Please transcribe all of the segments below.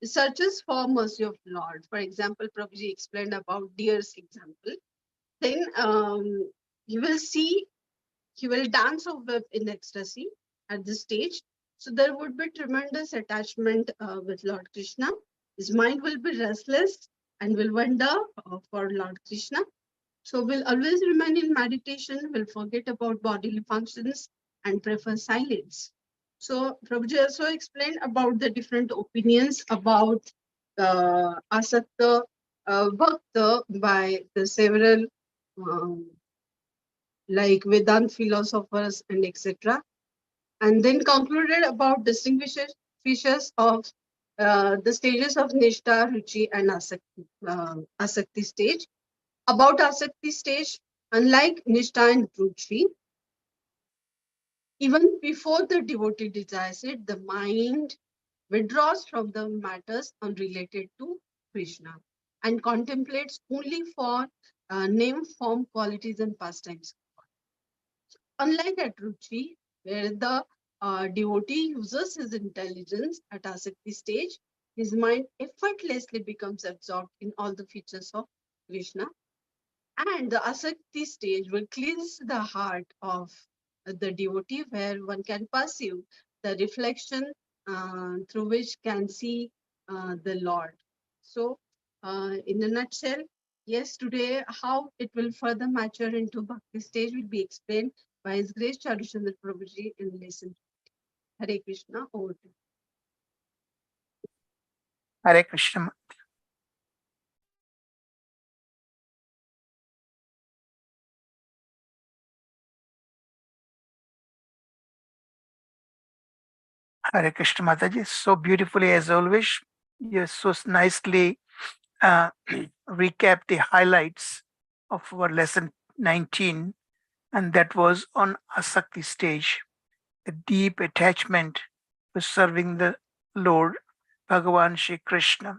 searches for mercy of Lord. For example, Prabhuji explained about deer's example. Then he will see, he will dance or whip in ecstasy at this stage. So there would be tremendous attachment with Lord Krishna. His mind will be restless and will wander for Lord Krishna. So will always remain in meditation, will forget about bodily functions and prefer silence. So Prabhuji also explained about the different opinions about Asakta Bhakta by the several um, like Vedant philosophers and etc. And then concluded about distinguishes features of the stages of Nishtha, Ruchi and Asakti stage. About Asakti stage, unlike Nishtha and Ruchi, even before the devotee desires it, the mind withdraws from the matters unrelated to Krishna and contemplates only for name, form, qualities, and pastimes. Unlike at Ruchi, where the devotee uses his intelligence at Asakti stage, his mind effortlessly becomes absorbed in all the features of Krishna. And the Asakti stage will cleanse the heart of the devotee, where one can perceive the reflection through which can see the Lord. So, in a nutshell, yes, today how it will further mature into Bhakti stage will be explained by His Grace Charuchandra Prabhuji in lesson. Hare Krishna, over to you. Hare Krishna. Hare Krishna Mataji, so beautifully as always. You so nicely recap the highlights of our lesson 19, and that was on Asakti stage, the deep attachment to serving the Lord Bhagavan Shri Krishna.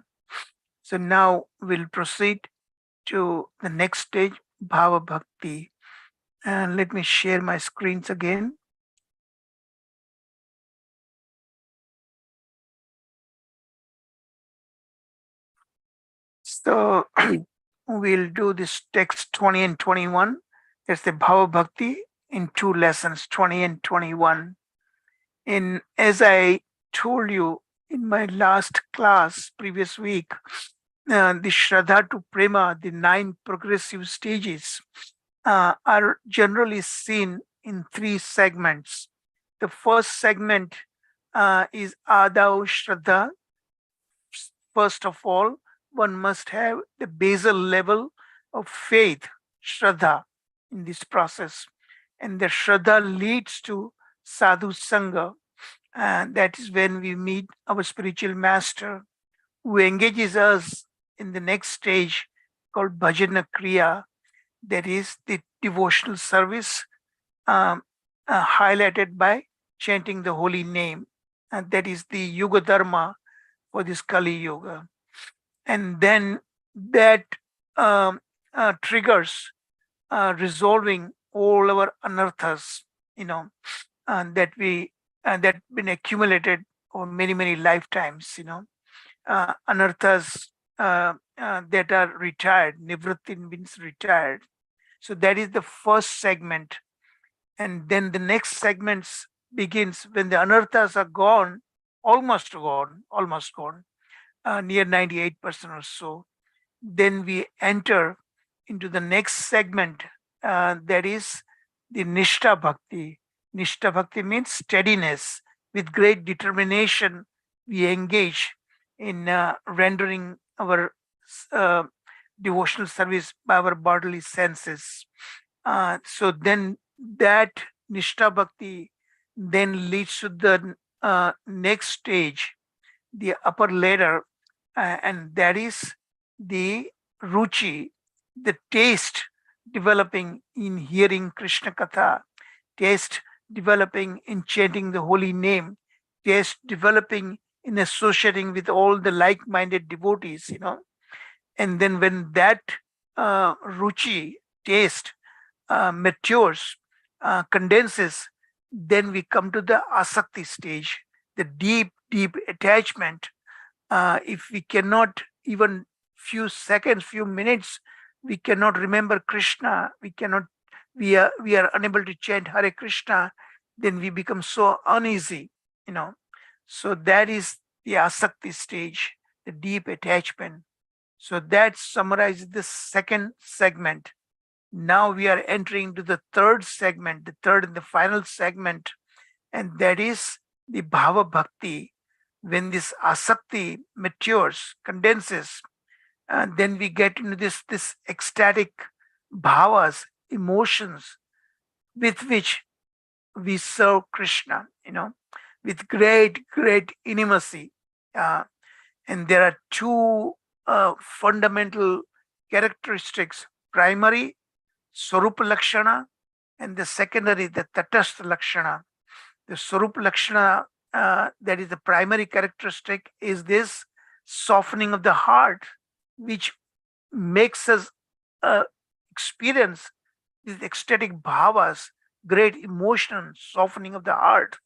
So now we'll proceed to the next stage, Bhava Bhakti. And let me share my screens again. So we'll do this text 20 and 21. It's the Bhava Bhakti in 2 lessons, 20 and 21. As I told you in my last class previous week, the Shraddha to Prema, the 9 progressive stages, are generally seen in 3 segments. The first segment is Adav Shraddha. First of all, one must have the basal level of faith, Shraddha, in this process. And the Shraddha leads to Sadhu Sangha. And that is when we meet our spiritual master who engages us in the next stage called Bhajana Kriya, that is the devotional service highlighted by chanting the holy name. And that is the Yuga Dharma for this Kali Yuga. And then that triggers resolving all our anarthas, that that been accumulated over many lifetimes, anarthas that are retired. Nivritti means retired. So that is the first segment. And then the next segments begins when the anarthas are gone, almost gone, near 98% or so. Then we enter into the next segment, that is the Nishtha Bhakti. Nishtha Bhakti means steadiness. With great determination, we engage in rendering our devotional service by our bodily senses. So then that Nishtha Bhakti then leads to the next stage, the upper ladder, and that is the Ruchi, the taste developing in hearing Krishna Katha, taste developing in chanting the holy name, taste developing in associating with all the like-minded devotees, And then when that Ruchi, taste, matures, condenses, then we come to the Asakti stage, the deep attachment If we cannot even few seconds, few minutes, we cannot remember Krishna, we are unable to chant Hare Krishna, then we become so uneasy, you know. So that is the asakti stage, the deep attachment. So that summarizes the second segment. Now we are entering to the third segment, the third and the final segment, and that is the Bhava Bhakti. When this asakti matures, condenses, then we get into this ecstatic bhavas, emotions with which we serve Krishna, with great intimacy. Uh, and there are two fundamental characteristics: primary, Swarupa Lakshana, and the secondary, the Tatastha Lakshana. The Swarupa Lakshana, that is the primary characteristic, is this softening of the heart, which makes us uh, experience these ecstatic bhavas, great emotion, softening of the heart.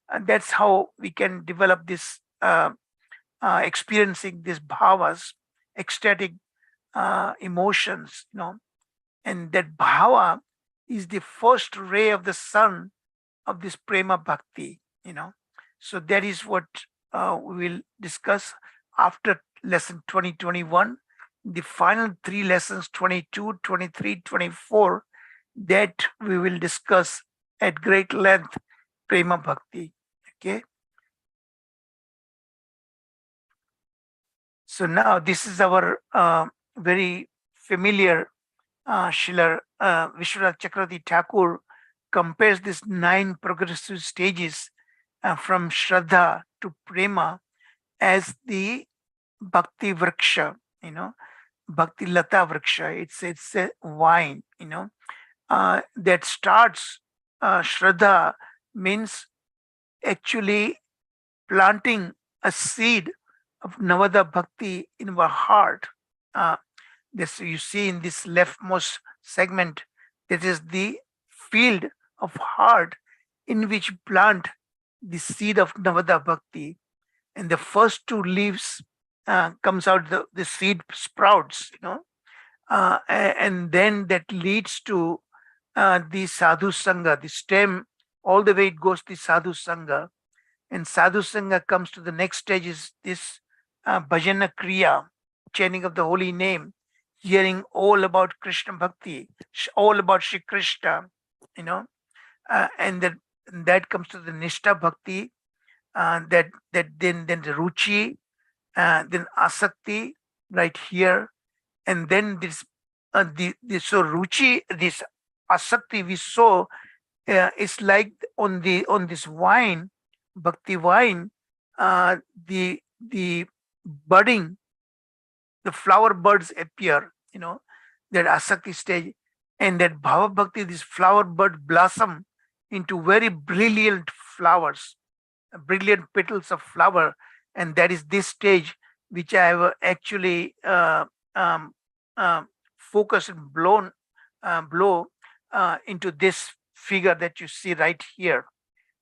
And that's how we can develop this experiencing these bhavas, ecstatic emotions. And that bhava is the first ray of the sun of this prema bhakti. So that is what we will discuss after lesson 2021. The final three lessons, 22, 23, 24, that we will discuss at great length prema bhakti. Okay. So now this is our very familiar Srila Vishwanath Chakravarti Thakur compares these 9 progressive stages from Shraddha to Prema as the Bhakti Vriksha, Bhakti Lata Vriksha. It's a vine, that starts. Shraddha means actually planting a seed of Navada Bhakti in our heart. Uh, this you see in this leftmost segment, that is the field of heart in which plant the seed of Navada Bhakti. And the first two leaves comes out, the seed sprouts, and then that leads to the sadhu sangha, the stem, all the way it goes to the sadhu sangha. And sadhu sangha comes to the next stage, is this bhajana kriya, chanting of the holy name, hearing all about Krishna bhakti, all about Shri Krishna, you know, and that comes to the nishta bhakti, that then the ruchi, then asakti right here, and then this so ruchi, this asakti we saw, is like on this wine, bhakti wine, the budding, the flower buds appear, that asakti stage, and that bhava bhakti, this flower bud blossom into very brilliant flowers, brilliant petals of flower, and that is this stage which I have actually um, um, focused and blow into this figure that you see right here.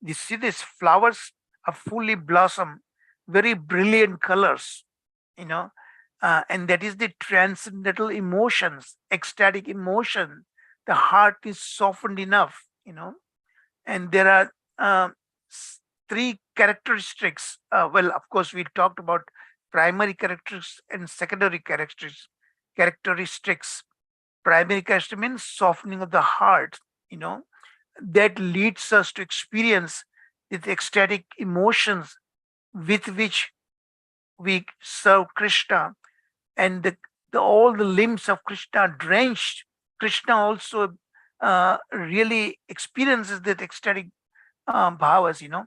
You see these flowers are fully blossom, very brilliant colors, you know, and that is the transcendental emotions, ecstatic emotion. The heart is softened enough, and there are three characteristics. Well, of course, we talked about primary characteristics and secondary characteristics. Primary characteristic means softening of the heart, you know, that leads us to experience the ecstatic emotions with which we serve Krishna, and all the limbs of Krishna are drenched. Krishna also really experiences that ecstatic bhavas,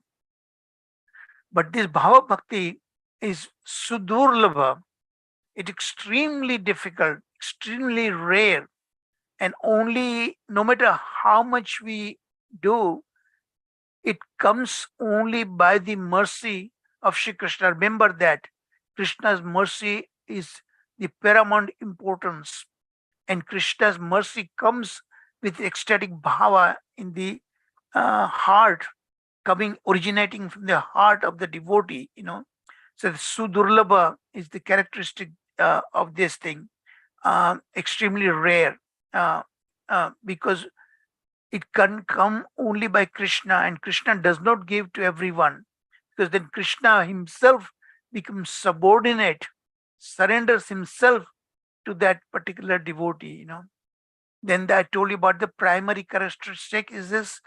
But this bhava bhakti is Sudurlabha. It's extremely difficult, extremely rare, and only, no matter how much we do, it comes only by the mercy of Shri Krishna. Remember that Krishna's mercy is the paramount importance, and Krishna's mercy comes with ecstatic bhava in the heart, originating from the heart of the devotee. So the Sudurlabha is the characteristic of this thing, extremely rare, because it can come only by Krishna, and Krishna does not give to everyone, because then Krishna himself becomes subordinate, surrenders himself to that particular devotee. Then I told you about the primary characteristic is this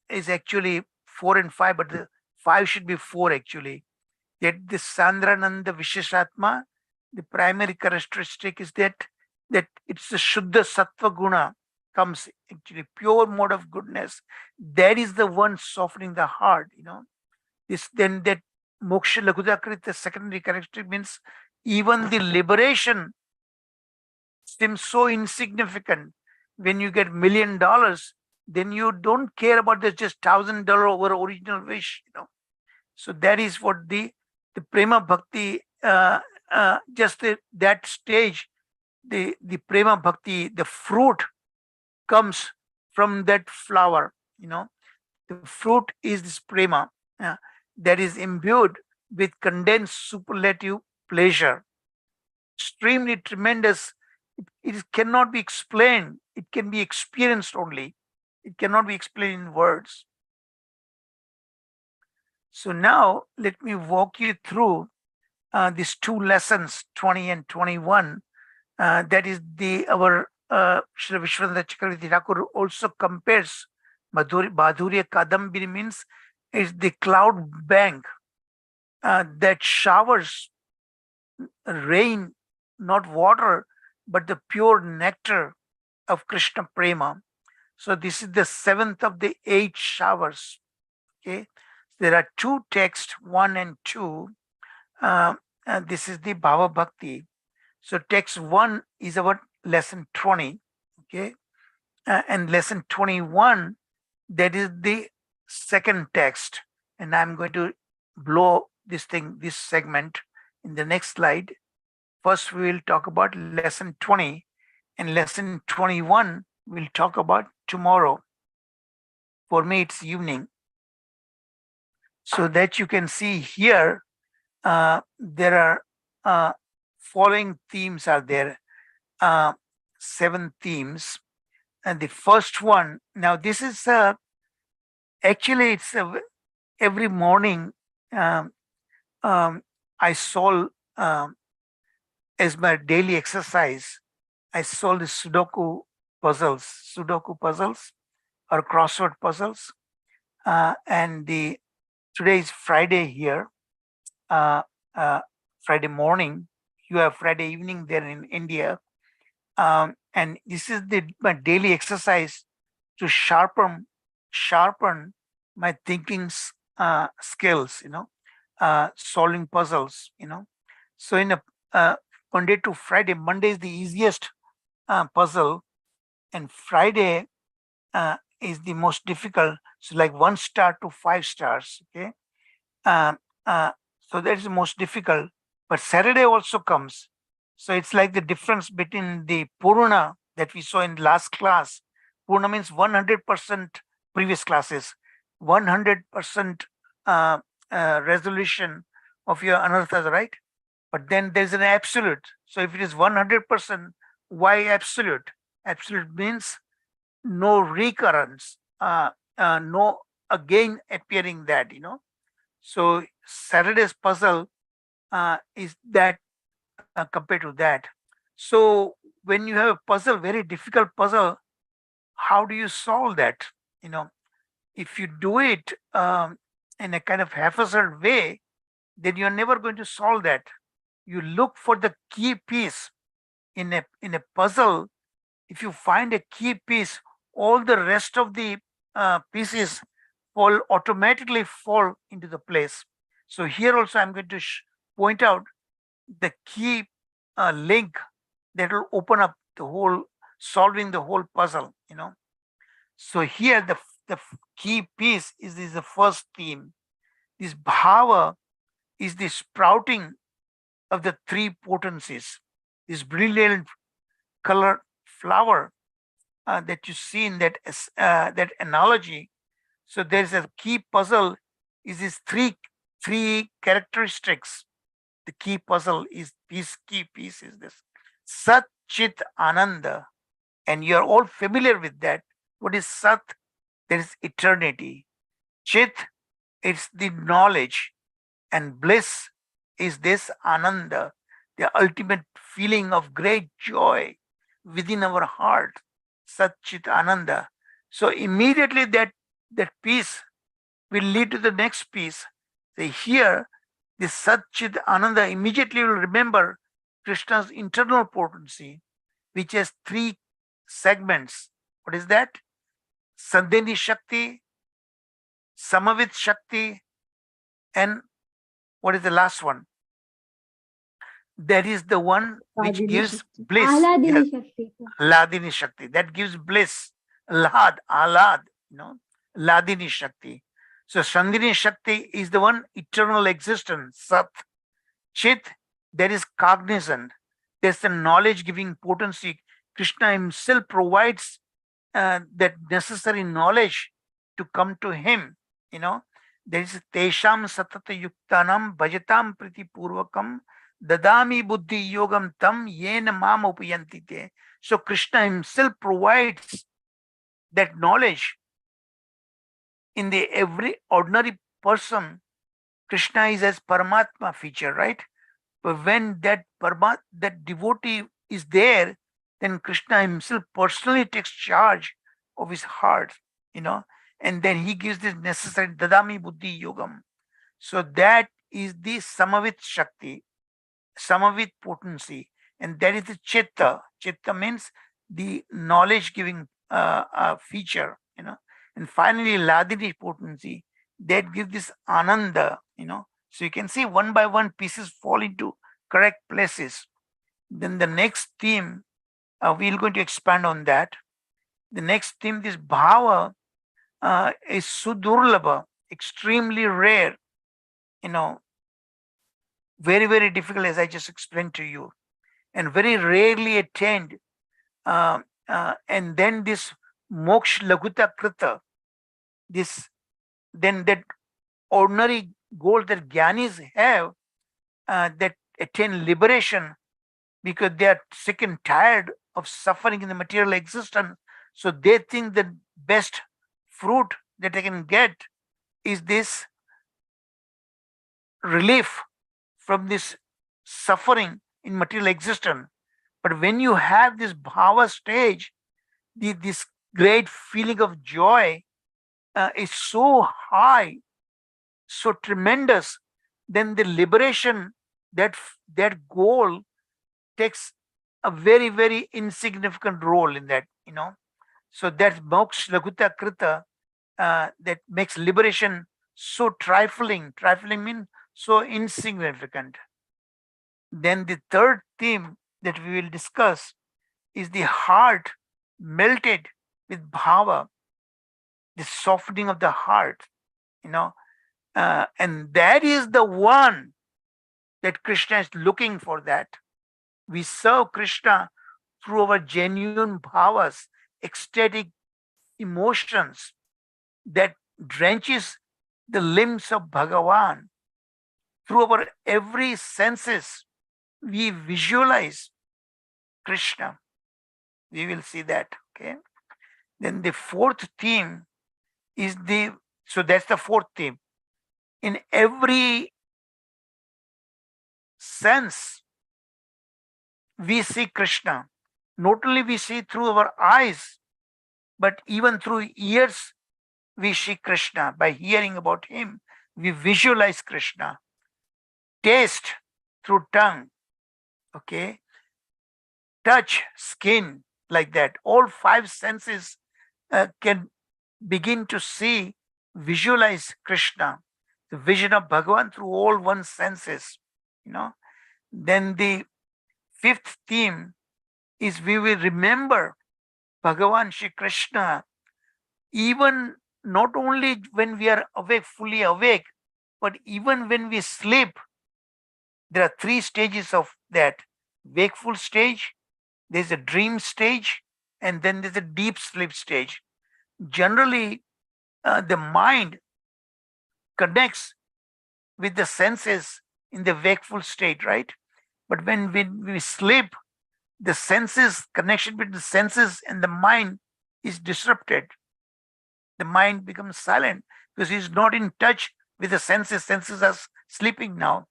is actually 4 and 5, but the 5 should be 4 actually. That this Sandrananda Visheshatma, the primary characteristic is that it's the Shuddha Sattva Guna comes, actually pure mode of goodness. That is the one softening the heart. This then that Moksha Lagudakrit, the secondary characteristic means even the liberation seems so insignificant. When you get $1 million, then you don't care about the just $1,000 over original wish. So that is what the prema bhakti, just that stage, the prema bhakti, the fruit comes from that flower. The fruit is this prema, that is imbued with condensed superlative pleasure, extremely tremendous. It cannot be explained. It can be experienced only. It cannot be explained in words. So now let me walk you through these two lessons, 20 and 21. That is our Srila Vishwanath Chakravarti Thakur also compares Madhurya Kadambini means is the cloud bank that showers rain, not water, but the pure nectar of Krishna Prema. So this is the 7th of the 8 showers. Okay, there are 2 texts, 1 and 2. And this is the Bhava Bhakti. So text 1 is about lesson 20. Okay, and lesson 21, that is the second text. And I'm going to blow this segment in the next slide. First, we will talk about lesson 20, and lesson 21 we'll talk about tomorrow. For me, it's evening. So that you can see here, there are following themes are there, 7 themes. And the first one, now this is actually it's every morning I solve as my daily exercise. I solve the Sudoku puzzles or crossword puzzles. And today is Friday here, Friday morning. You have Friday evening there in India. And this is my daily exercise to sharpen my thinking skills, solving puzzles. So in a Monday to Friday, Monday is the easiest puzzle, and Friday is the most difficult. So like 1 star to 5 stars. Okay, so that is the most difficult. But Saturday also comes. So it's like the difference between the Purna that we saw in last class. Purna means 100% previous classes, 100% resolution of your anarthas, right? But then there's an absolute. So if it is 100%, why absolute? Absolute means no recurrence, no again appearing that. So Saturday's puzzle is that compared to that. So when you have a puzzle, very difficult puzzle, how do you solve that? If you do it in a kind of haphazard way, then you're never going to solve that. You look for the key piece in a puzzle. If you find a key piece, all the rest of the pieces automatically fall into the place. So here also I'm going to point out the key link that will open up solving the whole puzzle. So here the key piece is the first theme. This bhava is the sprouting of the 3 potencies. This brilliant colored flower that you see in that analogy. So there's a key puzzle is these three characteristics. The key puzzle is key piece is this. Sat Chit Ananda. And you're all familiar with that. What is Sat? There is eternity. Chit, it's the knowledge. And bliss is this Ananda, the ultimate feeling of great joy within our heart. Sat Chit Ananda. So immediately that peace will lead to the next piece. Say here, this Satchid Ananda immediately will remember Krishna's internal potency, which has three segments. What is that? Sandhini Shakti, Samavit Shakti, and what is the last one? That is the one which Ahladini gives Shakti. bliss. Ahladini Yes, Shakti. Ladini Shakti. That gives bliss. Alad, Ladini Shakti. So Sandhini Shakti is the one eternal existence, Sat. Chit, there is cognizant. There's the knowledge giving potency. Krishna himself provides that necessary knowledge to come to him. There is Tesham Satata Yuktanam Bhajatam Priti Purvakam Dadami Buddhi Yogam Tam Yena Mam Upayantite. So Krishna himself provides that knowledge in the every ordinary person. Krishna is as Paramatma feature, right? But when that devotee is there, then Krishna himself personally takes charge of his heart, and then he gives this necessary Dadami Buddhi Yogam. So that is the Samavit Shakti, Samavit potency, and that is the Chitta. Chitta means the knowledge giving feature, and finally Ladini potency that gives this Ananda, so you can see one by one pieces fall into correct places. Then the next theme, we're going to expand on that. The next theme, this Bhava, is Sudurlabha, extremely rare, very, very difficult, as I just explained to you, and very rarely attained. And then this Moksha Laguta Krita, this, then that ordinary goal that Gyanis have, that attain liberation because they are sick and tired of suffering in the material existence. So they think the best fruit that they can get is this relief from this suffering in material existence. But when you have this bhava stage, this great feeling of joy is so high, so tremendous, then the liberation, that goal takes a very, very insignificant role in that, So that's moksha laguta krita, that makes liberation so trifling. Trifling means so insignificant. Then the third theme that we will discuss is the heart melted with bhava, the softening of the heart, and that is the one that Krishna is looking for. That we serve Krishna through our genuine bhavas, ecstatic emotions that drenches the limbs of Bhagavan. Through our every senses, we visualize Krishna. We will see that. Okay. Then the fourth theme is so that's the fourth theme. In every sense, we see Krishna. Not only we see through our eyes, but even through ears, we see Krishna. By hearing about him, we visualize Krishna. Taste through tongue, okay? Touch, skin, like that. All five senses can begin to see, visualize Krishna, the vision of Bhagavan through all one's senses, Then the fifth theme is we will remember Bhagavan Shri Krishna, even not only when we are awake, fully awake, but even when we sleep. There are three stages of that: wakeful stage, there's a dream stage, and then there's a deep sleep stage. Generally, the mind connects with the senses in the wakeful state, right? But when we sleep, the senses, connection between the senses and the mind is disrupted. The mind becomes silent because he's not in touch with the senses. Senses are sleeping now.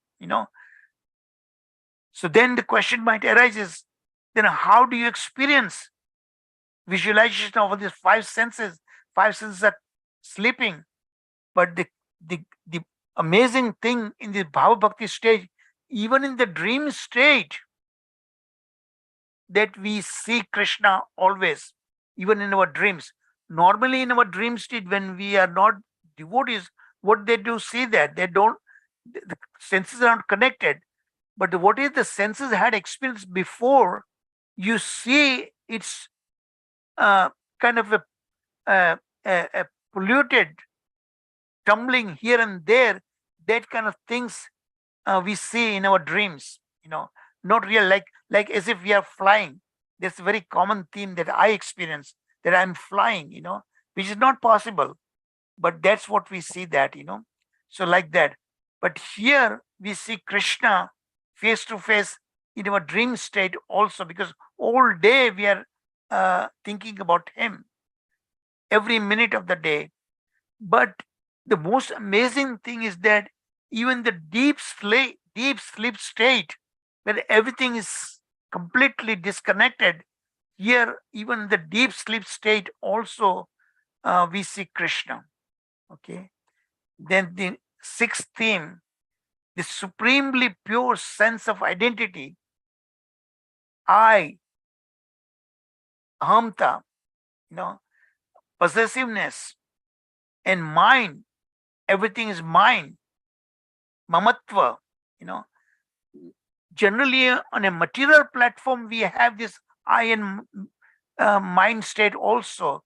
So then the question might arise is, then how do you experience visualization of all these five senses? Five senses are sleeping. But the amazing thing in the Bhava Bhakti stage, even in the dream state, that we see Krishna always, even in our dreams. Normally, in our dream state, when we are not devotees, what they do see that they don't, the senses are not connected. But what is the senses had experienced before, you see it's uh, kind of a polluted, tumbling here and there, that kind of things we see in our dreams, not real, like as if we are flying. That's a very common theme that I experience, that I'm flying, which is not possible, but that's what we see that. So like that. But here we see Krishna face to face in our dream state also, because all day we are thinking about him, every minute of the day. But the most amazing thing is that even the deep sleep state, where everything is completely disconnected, here even the deep sleep state also we see Krishna. Okay. Then the sixth theme, the supremely pure sense of identity, I, ahamta, you know, possessiveness, and mine. Everything is mine, mamatva. You know, generally on a material platform we have this I and mind state also,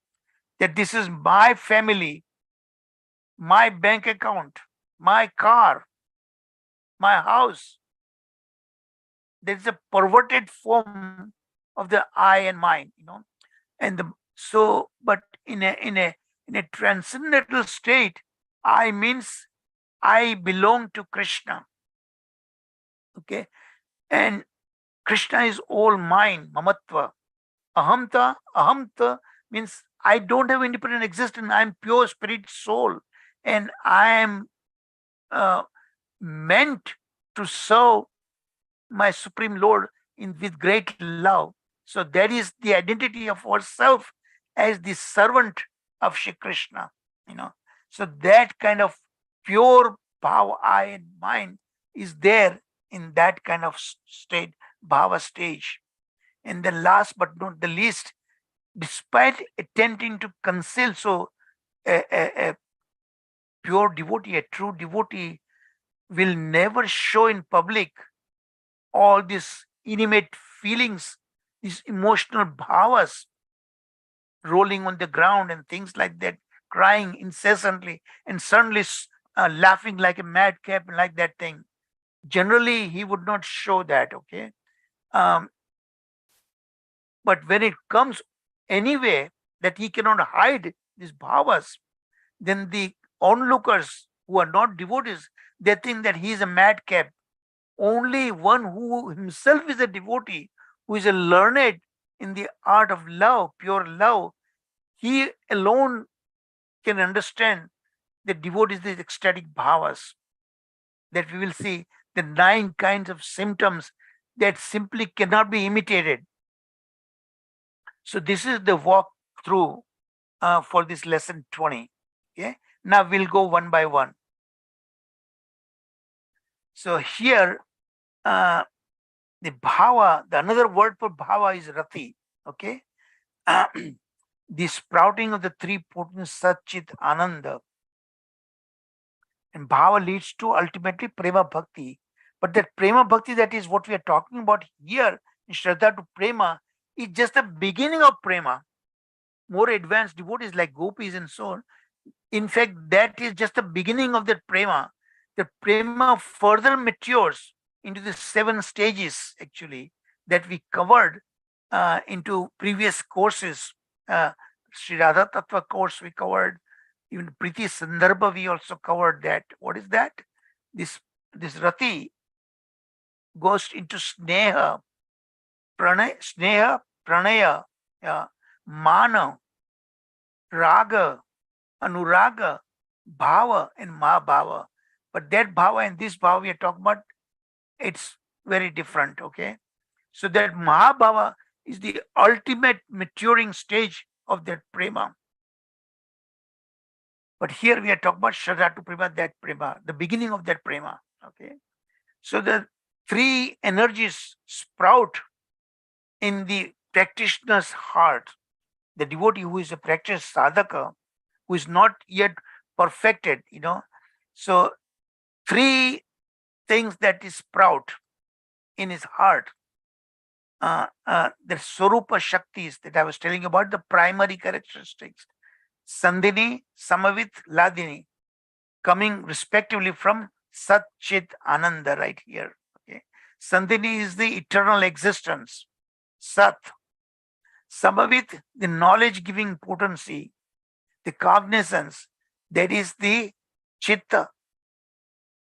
that this is my family, my bank account, my car, my house. There's a perverted form of the I and mind. And but in a transcendental state, I means I belong to Krishna. Okay. And Krishna is all mine, mamatva. Ahamta means I don't have independent existence. I'm pure spirit soul. And I am uh, meant to serve my Supreme Lord with great love. So that is the identity of ourself as the servant of Shri Krishna. You know, so that kind of pure bhava, I and mind, is there in that kind of state, bhava stage. And the last but not the least, despite attempting to conceal, so a pure devotee, a true devotee, will never show in public all these intimate feelings, these emotional bhavas, rolling on the ground and things like that, crying incessantly, and suddenly laughing like a madcap, like that thing. Generally, he would not show that, okay? Um, but when it comes anyway, that he cannot hide these bhavas, then the onlookers who are not devotees, they think that he is a madcap. Only one who himself is a devotee, who is a learned in the art of love, pure love, he alone can understand the devotees, the ecstatic bhavas, that we will see the 9 kinds of symptoms that simply cannot be imitated. So this is the walk through for this lesson 20. Okay. Now we'll go one by one. So here, uh, the bhava, the another word for bhava is rati. Okay. The sprouting of the three potent Satchit Ananda. And bhava leads to ultimately prema bhakti. But that prema bhakti, that is what we are talking about here, in Shraddha to prema, is just the beginning of prema. More advanced devotees like gopis and so on. In fact, that is just the beginning of that prema. The prema further matures into the 7 stages, actually, that we covered into previous courses. Sri Radha Tattva course we covered, even Priti Sandarbha we also covered that. What is that? this rati goes into sneha, pranaya, yeah, mana, raga, anuraga, bhava, and mahabhava. But that bhava and this bhava we are talking about, it's very different. Okay, so that mahabhava is the ultimate maturing stage of that prema. But here we are talking about Shradhatu Prema, that prema, the beginning of that prema. Okay. So the three energies sprout in the practitioner's heart. The devotee who is a practice sadhaka, who is not yet perfected, So three things that is sprout in his heart. The Swarupa Shaktis that I was telling you about, the primary characteristics. Sandhini, Samavit, Ladini, coming respectively from Sat Chit Ananda right here. Okay. Sandhini is the eternal existence. Sat. Samavit, the knowledge giving potency, the cognizance, that is the Chitta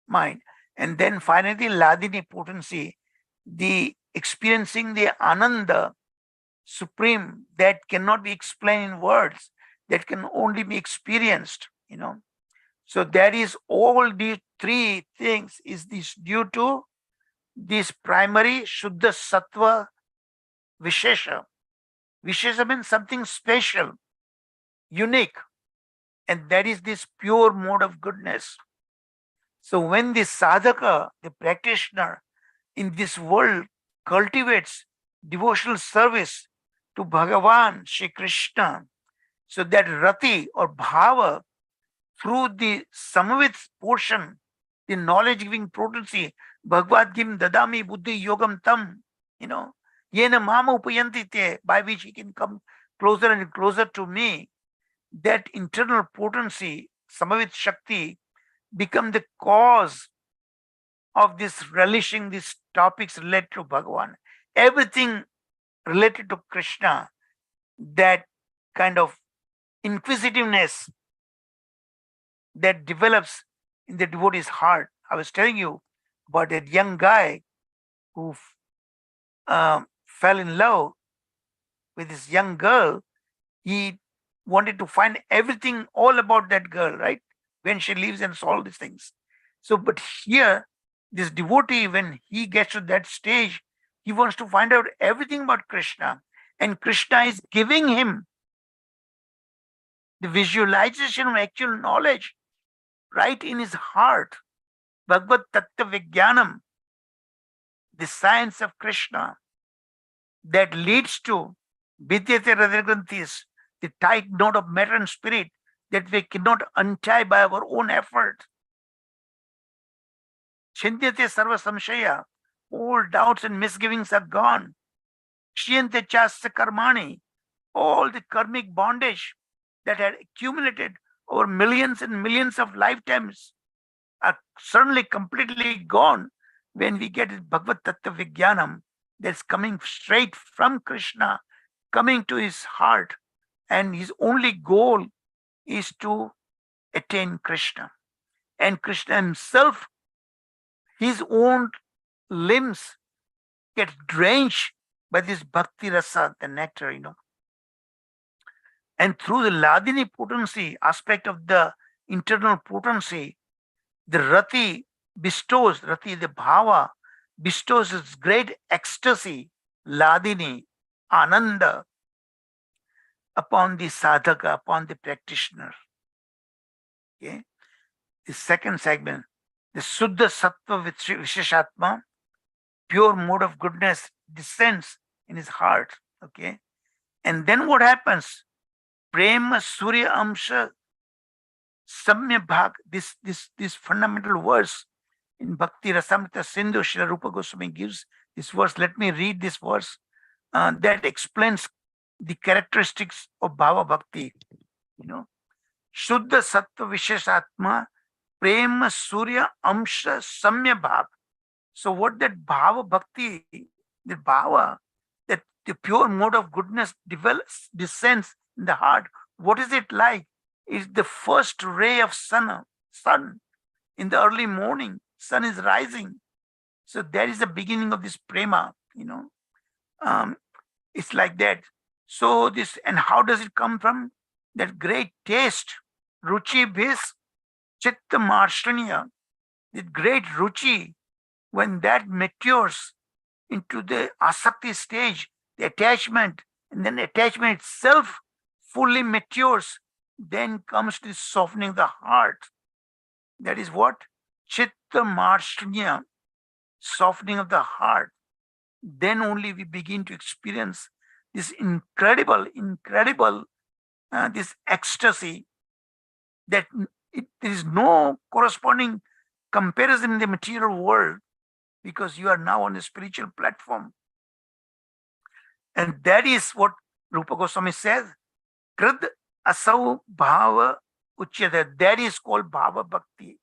mind. And then finally, Ladini potency, the experiencing the Ananda supreme that cannot be explained in words, that can only be experienced. So that is all these three things is this due to this primary Shuddha Sattva Vishesha. Vishesha means something special, unique, and that is this pure mode of goodness. So when the sadhaka, the practitioner in this world cultivates devotional service to Bhagavan, Shri Krishna, so that rati or bhava through the samavit portion, the knowledge giving potency, Bhagavad Gim Dadami Buddhi Yogam Tam, Yena Mama Upayanti Te, by which he can come closer and closer to me, that internal potency, samavit Shakti, become the cause of this relishing these topics related to Bhagavan. Everything related to Krishna, that kind of inquisitiveness that develops in the devotee's heart. I was telling you about that young guy who fell in love with this young girl. He wanted to find everything all about that girl, right? When she lives and all these things. So, but here, this devotee, when he gets to that stage, he wants to find out everything about Krishna. And Krishna is giving him the visualization of actual knowledge right in his heart. Bhagavad Tattva Vijnanam, the science of Krishna that leads to Vidyate Hridayagranthis, the tight knot of matter and spirit that we cannot untie by our own effort. Chindyate Sarva Samshaya, all doubts and misgivings are gone. Shriyante Chasya Karmani, all the karmic bondage that had accumulated over millions and millions of lifetimes are suddenly completely gone when we get Bhagavad Tattva Vijnanam that's coming straight from Krishna, coming to his heart, and his only goal is to attain Krishna. And Krishna himself, his own limbs get drenched by this bhakti rasa, the nectar. And through the Ladini potency aspect of the internal potency, the rati the bhava, bestows its great ecstasy, Ladini, ananda, upon the sadhaka, upon the practitioner. Okay. The second segment, the Suddha Sattva Visheshatma, pure mode of goodness, descends in his heart. Okay. And then what happens? Prema Surya Amsha Samya Bhag, this fundamental verse in Bhakti Rasamrita Sindhu, Srila Rupa Goswami gives this verse. Let me read this verse that explains the characteristics of Bhava Bhakti. Shuddha Sattva Visheshatma Prema Surya Amsha Samya Bhag. So what that Bhava Bhakti, the Bhava, that the pure mode of goodness descends in the heart. What is it like? It's the first ray of sun in the early morning, sun is rising. So that is the beginning of this prema, Um, it's like that. So this, and how does it come from? That great taste, ruchi bhis chitta marshaniya, the great ruchi, when that matures into the asakti stage, the attachment, and then attachment itself fully matures, then comes this softening of the heart. That is what? Chitta marshanya, softening of the heart. Then only we begin to experience this incredible, this ecstasy that there is no corresponding comparison in the material world, because you are now on a spiritual platform. And that is what Rupa Goswami says, Krid asau bhava uchyate. That is called Bhava Bhakti.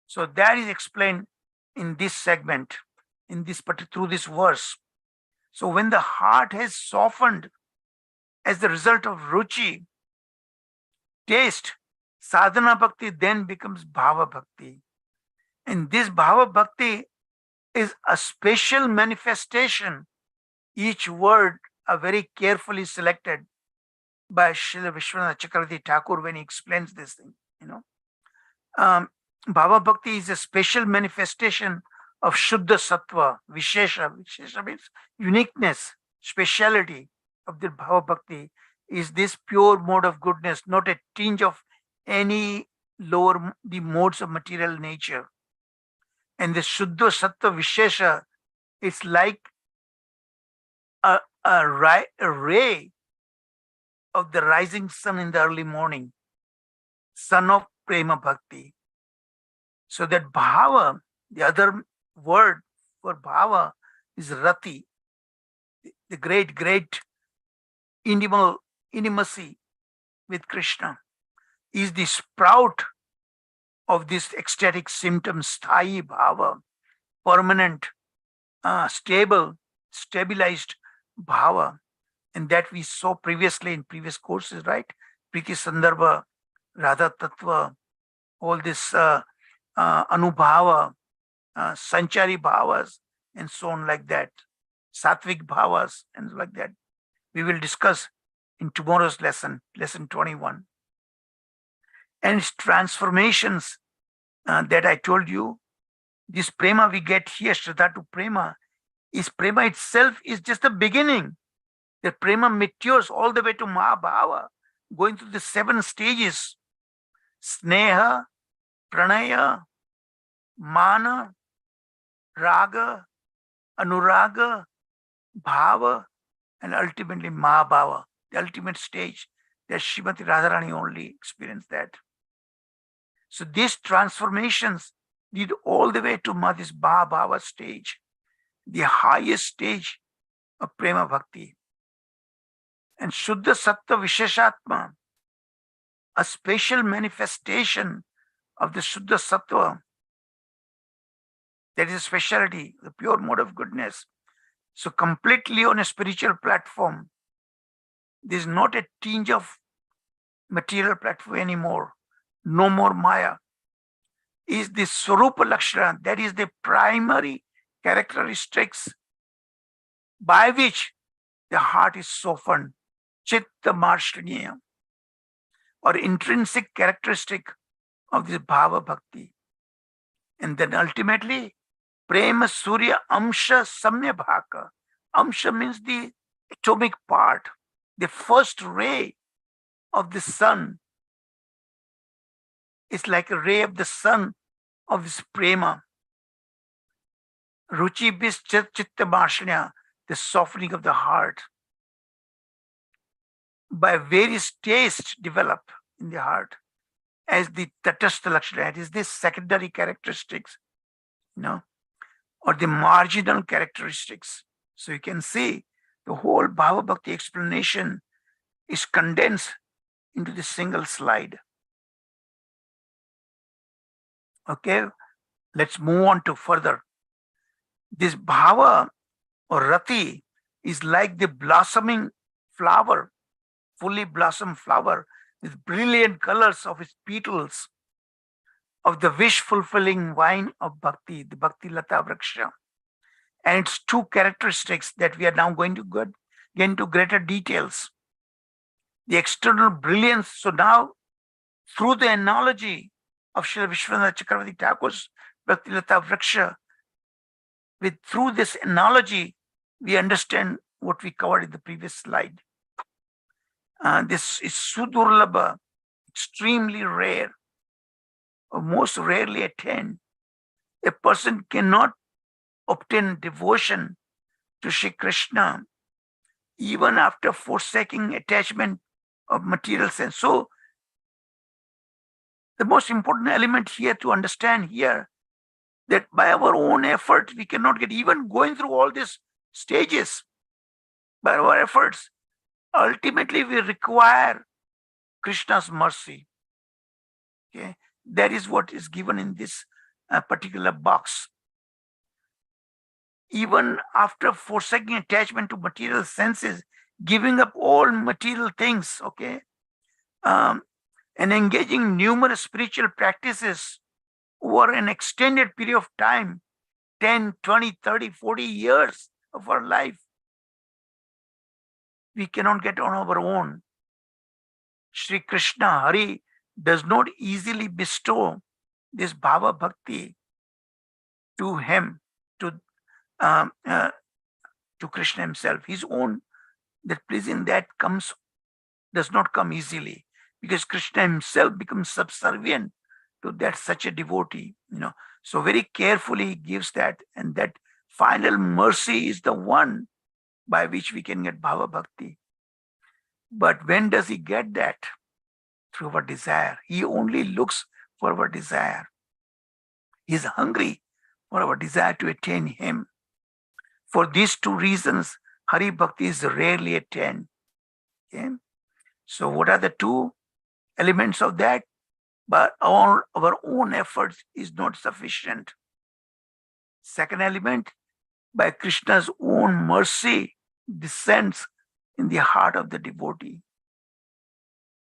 So that is explained in this segment, through this verse. So when the heart has softened as the result of ruchi, taste, sadhana bhakti then becomes Bhava Bhakti. And this Bhava Bhakti is a special manifestation. Each word are very carefully selected by Srila Vishwanath Chakravarti Thakur when he explains this thing. Bhava Bhakti is a special manifestation of Shuddha Sattva, Vishesha. Vishesha means uniqueness, speciality of the Bhava Bhakti is this pure mode of goodness, not a tinge of any the modes of material nature. And the Shuddha Sattva Vishesha, it's like a ray of the rising sun in the early morning, sun of Prema Bhakti. So that Bhava, the other word for Bhava is Rati, the great intimacy with Krishna, is the sprout of this ecstatic symptom, Sthayi Bhava, permanent, stabilized Bhava. And that we saw previously in previous courses, right? Priti Sandarbha, Radha Tattva, all this Anubhava, Sanchari Bhavas, and so on like that. Sattvic Bhavas, and like that. We will discuss in tomorrow's lesson 21. And its transformations that I told you, this prema we get here, Shraddha to prema itself is just the beginning. The prema matures all the way to Mahabhava, going through the 7 stages: Sneha, Pranaya, Mana, Raga, Anuraga, Bhava, and ultimately Mahabhava, the ultimate stage that Srimati Radharani only experienced that. So these transformations lead all the way to this Mahabhava stage, the highest stage of Prema Bhakti. And Shuddha Sattva Visheshatma, a special manifestation of the Shuddha Sattva, that is a speciality, the pure mode of goodness. So completely on a spiritual platform, there's not a tinge of material platform anymore. No more Maya. Is the Swarupa Lakshana, that is the primary characteristics by which the heart is softened. Chitta Marshaniya, or intrinsic characteristic of this Bhava Bhakti. And then ultimately, Prema Surya Amsha Samya Bhaka. Amsha means the atomic part, the first ray of the sun. It's like a ray of the sun of this Prema. Ruchi bis Chitta Marshaniya, the softening of the heart. By various tastes develop in the heart as the Tatastha Lakshana, it is this secondary characteristics, or the marginal characteristics. So you can see the whole Bhava Bhakti explanation is condensed into this single slide. Okay, let's move on to further. This Bhava or Rati is like the blossoming flower, fully blossomed flower with brilliant colors of its petals. of the wish-fulfilling vine of Bhakti, the Bhakti Lata Vriksha, and its two characteristics that we are now going to get into greater details. The external brilliance. So now, through the analogy of Srila Vishwanath Chakravarti Thakur's Bhakti Lata Vriksha, through this analogy, we understand what we covered in the previous slide. This is Sudurlabha, extremely rare, or most rarely attained. A person cannot obtain devotion to Shri Krishna even after forsaking attachment of material sense. So the most important element here to understand here, that by our own effort we cannot get, even going through all these stages by our efforts, ultimately we require Krishna's mercy. Okay, that is what is given in this particular box. Even after forsaking attachment to material senses, giving up all material things, okay, and engaging numerous spiritual practices over an extended period of time, 10, 20, 30, 40 years of our life, we cannot get on our own. Sri Krishna, Hari, does not easily bestow this Bhava Bhakti to him, to um, uh, to Krishna himself. His own, that pleasing that does not come easily, because Krishna himself becomes subservient to that such a devotee. So very carefully he gives that, and that final mercy is the one by which we can get Bhava Bhakti. But when does he get that? Through our desire. He only looks for our desire. He is hungry for our desire to attain him. For these two reasons, Hari Bhakti is rarely attained. Okay? So what are the two elements of that? But our own efforts is not sufficient. Second element, by Krishna's own mercy, descends in the heart of the devotee.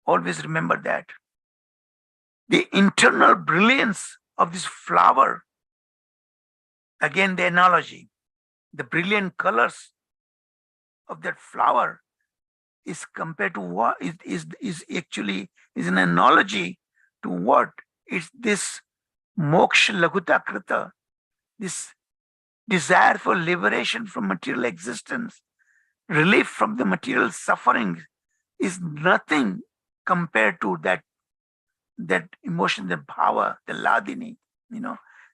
Always remember that. The internal brilliance of this flower, again the analogy, the brilliant colors of that flower is compared to what is actually is an analogy to what? It's this moksha laguta krita, this desire for liberation from material existence, relief from the material suffering, is nothing compared to that emotion, the bhava, the ladini,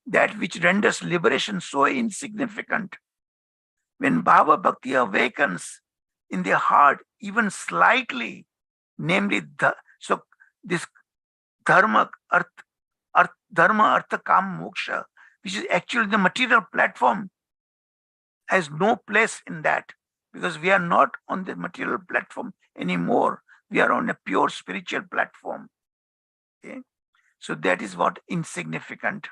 that which renders liberation so insignificant. When bhava bhakti awakens in the heart, even slightly, namely, so this dharma, artha, kam, moksha, which is actually the material platform, has no place in that, because we are not on the material platform anymore. We are on a pure spiritual platform. Okay? So that is what insignificant.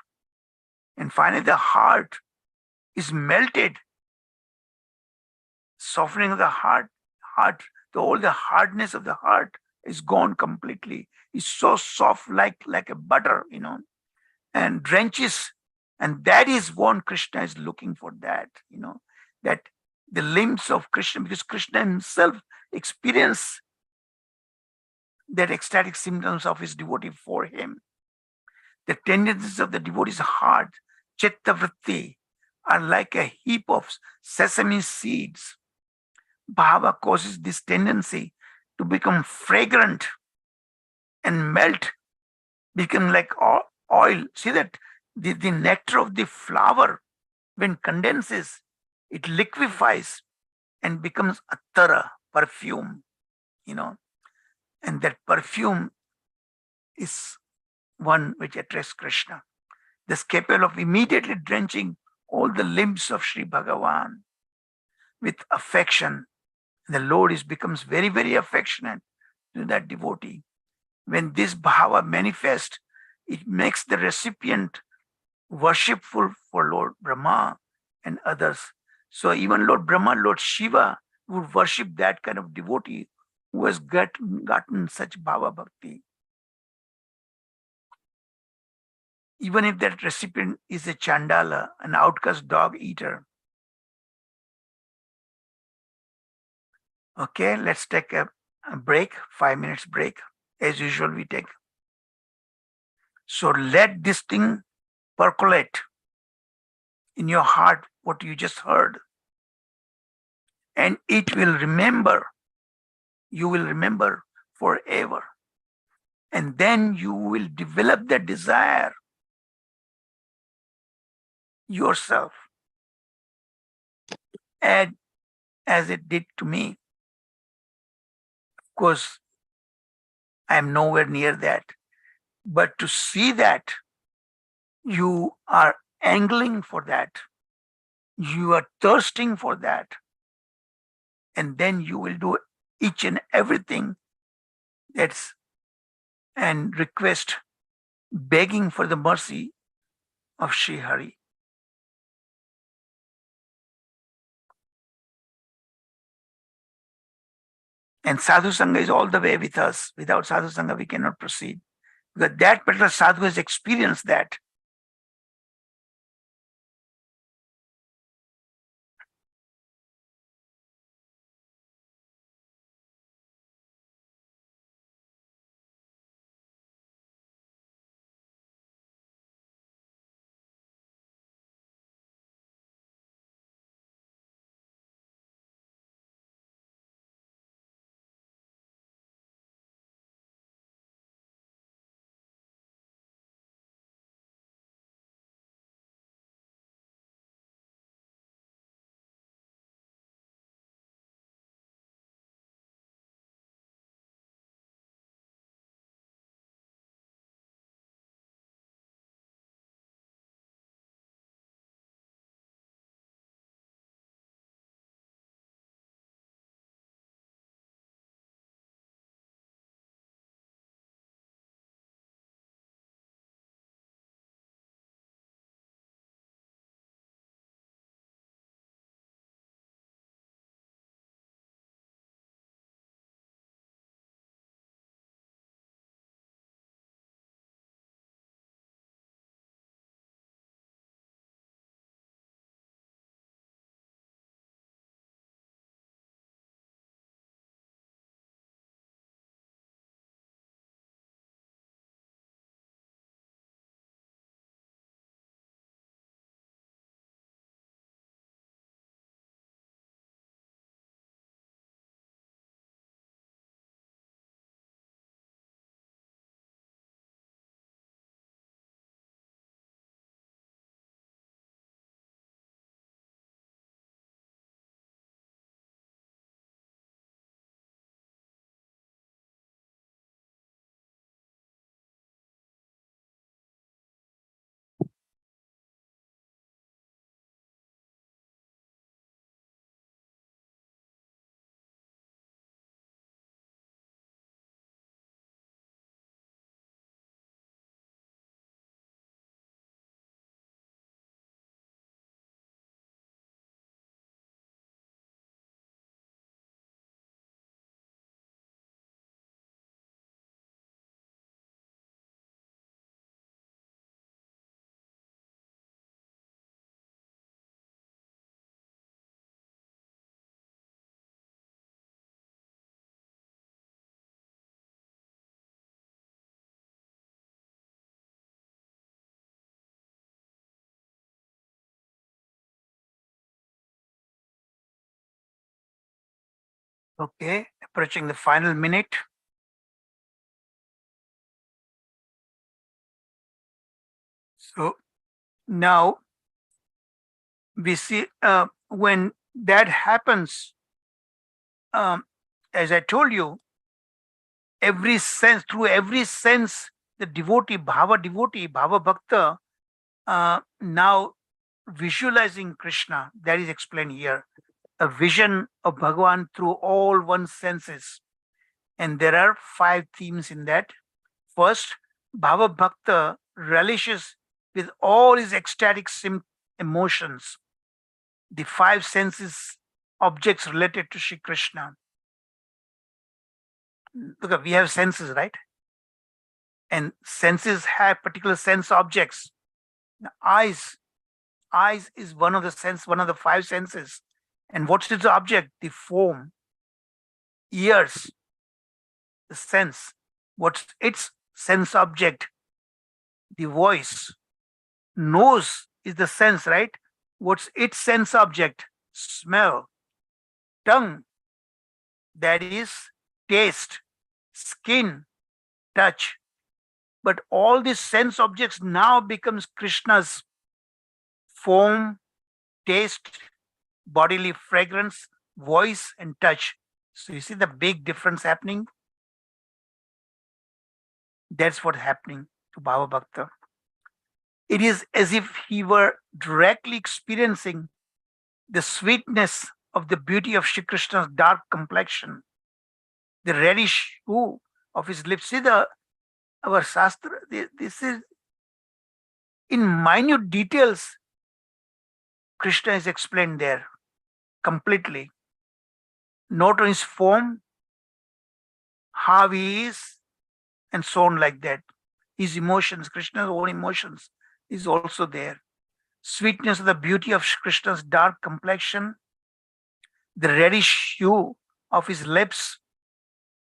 And finally, the heart is melted, softening of the heart, all the hardness of the heart is gone completely. It's so soft, like a butter, and drenches. And that is what Krishna is looking for, that, that the limbs of Krishna, because Krishna himself experienced that ecstatic symptoms of his devotee for him. The tendencies of the devotee's heart, chitta vritti, are like a heap of sesame seeds. Bhava causes this tendency to become fragrant and melt, become like oil. See that the nectar of the flower, when condenses, it liquefies and becomes attara, perfume, and that perfume is one which attracts Krishna. This capable of immediately drenching all the limbs of Sri Bhagavan with affection. The Lord becomes very, very affectionate to that devotee. When this bhava manifests, it makes the recipient worshipful for Lord Brahma and others. So even Lord Brahma, Lord Shiva would worship that kind of devotee who has gotten such bhava bhakti. even if that recipient is a chandala, an outcast dog eater. Okay, let's take a break, 5 minutes break. As usual, we take. So let this thing percolate in your heart, what you just heard. And it will remember, you will remember forever. And then you will develop that desire yourself, and as it did to me. Of course, I am nowhere near that. But to see that you are angling for that, you are thirsting for that, and then you will do each and everything that's and request, begging for the mercy of Sri Hari. And Sadhu Sangha is all the way with us. Without Sadhu Sangha, we cannot proceed. Because that particular sadhu has experienced that. Okay, approaching the final minute. So now we see when that happens, um, as I told you, every sense, through every sense, the devotee, Bhava Bhakta, now visualizing Krishna, that is explained here, a vision of Bhagavan through all one's senses. And there are 5 themes in that. First, Bhava Bhakta relishes with all his ecstatic emotions the 5 senses objects related to Shri Krishna. Look, we have senses, right? And senses have particular sense objects. The eyes is one of the five senses. And what's its object? The form. Ears, the sense. What's its sense object? The voice. Nose is the sense, right? What's its sense object? Smell. Tongue, that is taste. Skin, touch. But all these sense objects now becomes Krishna's form, taste, bodily fragrance, voice, and touch. So you see the big difference happening? That's what's happening to Bhava Bhakta. It is as if he were directly experiencing the sweetness of the beauty of Shri Krishna's dark complexion, the reddish hue of his lips. See, our Shastra, this is in minute details, Krishna is explained there completely. Not on his form, how he is, and so on like that. His emotions, Krishna's own emotions, is also there. Sweetness of the beauty of Krishna's dark complexion, the reddish hue of his lips,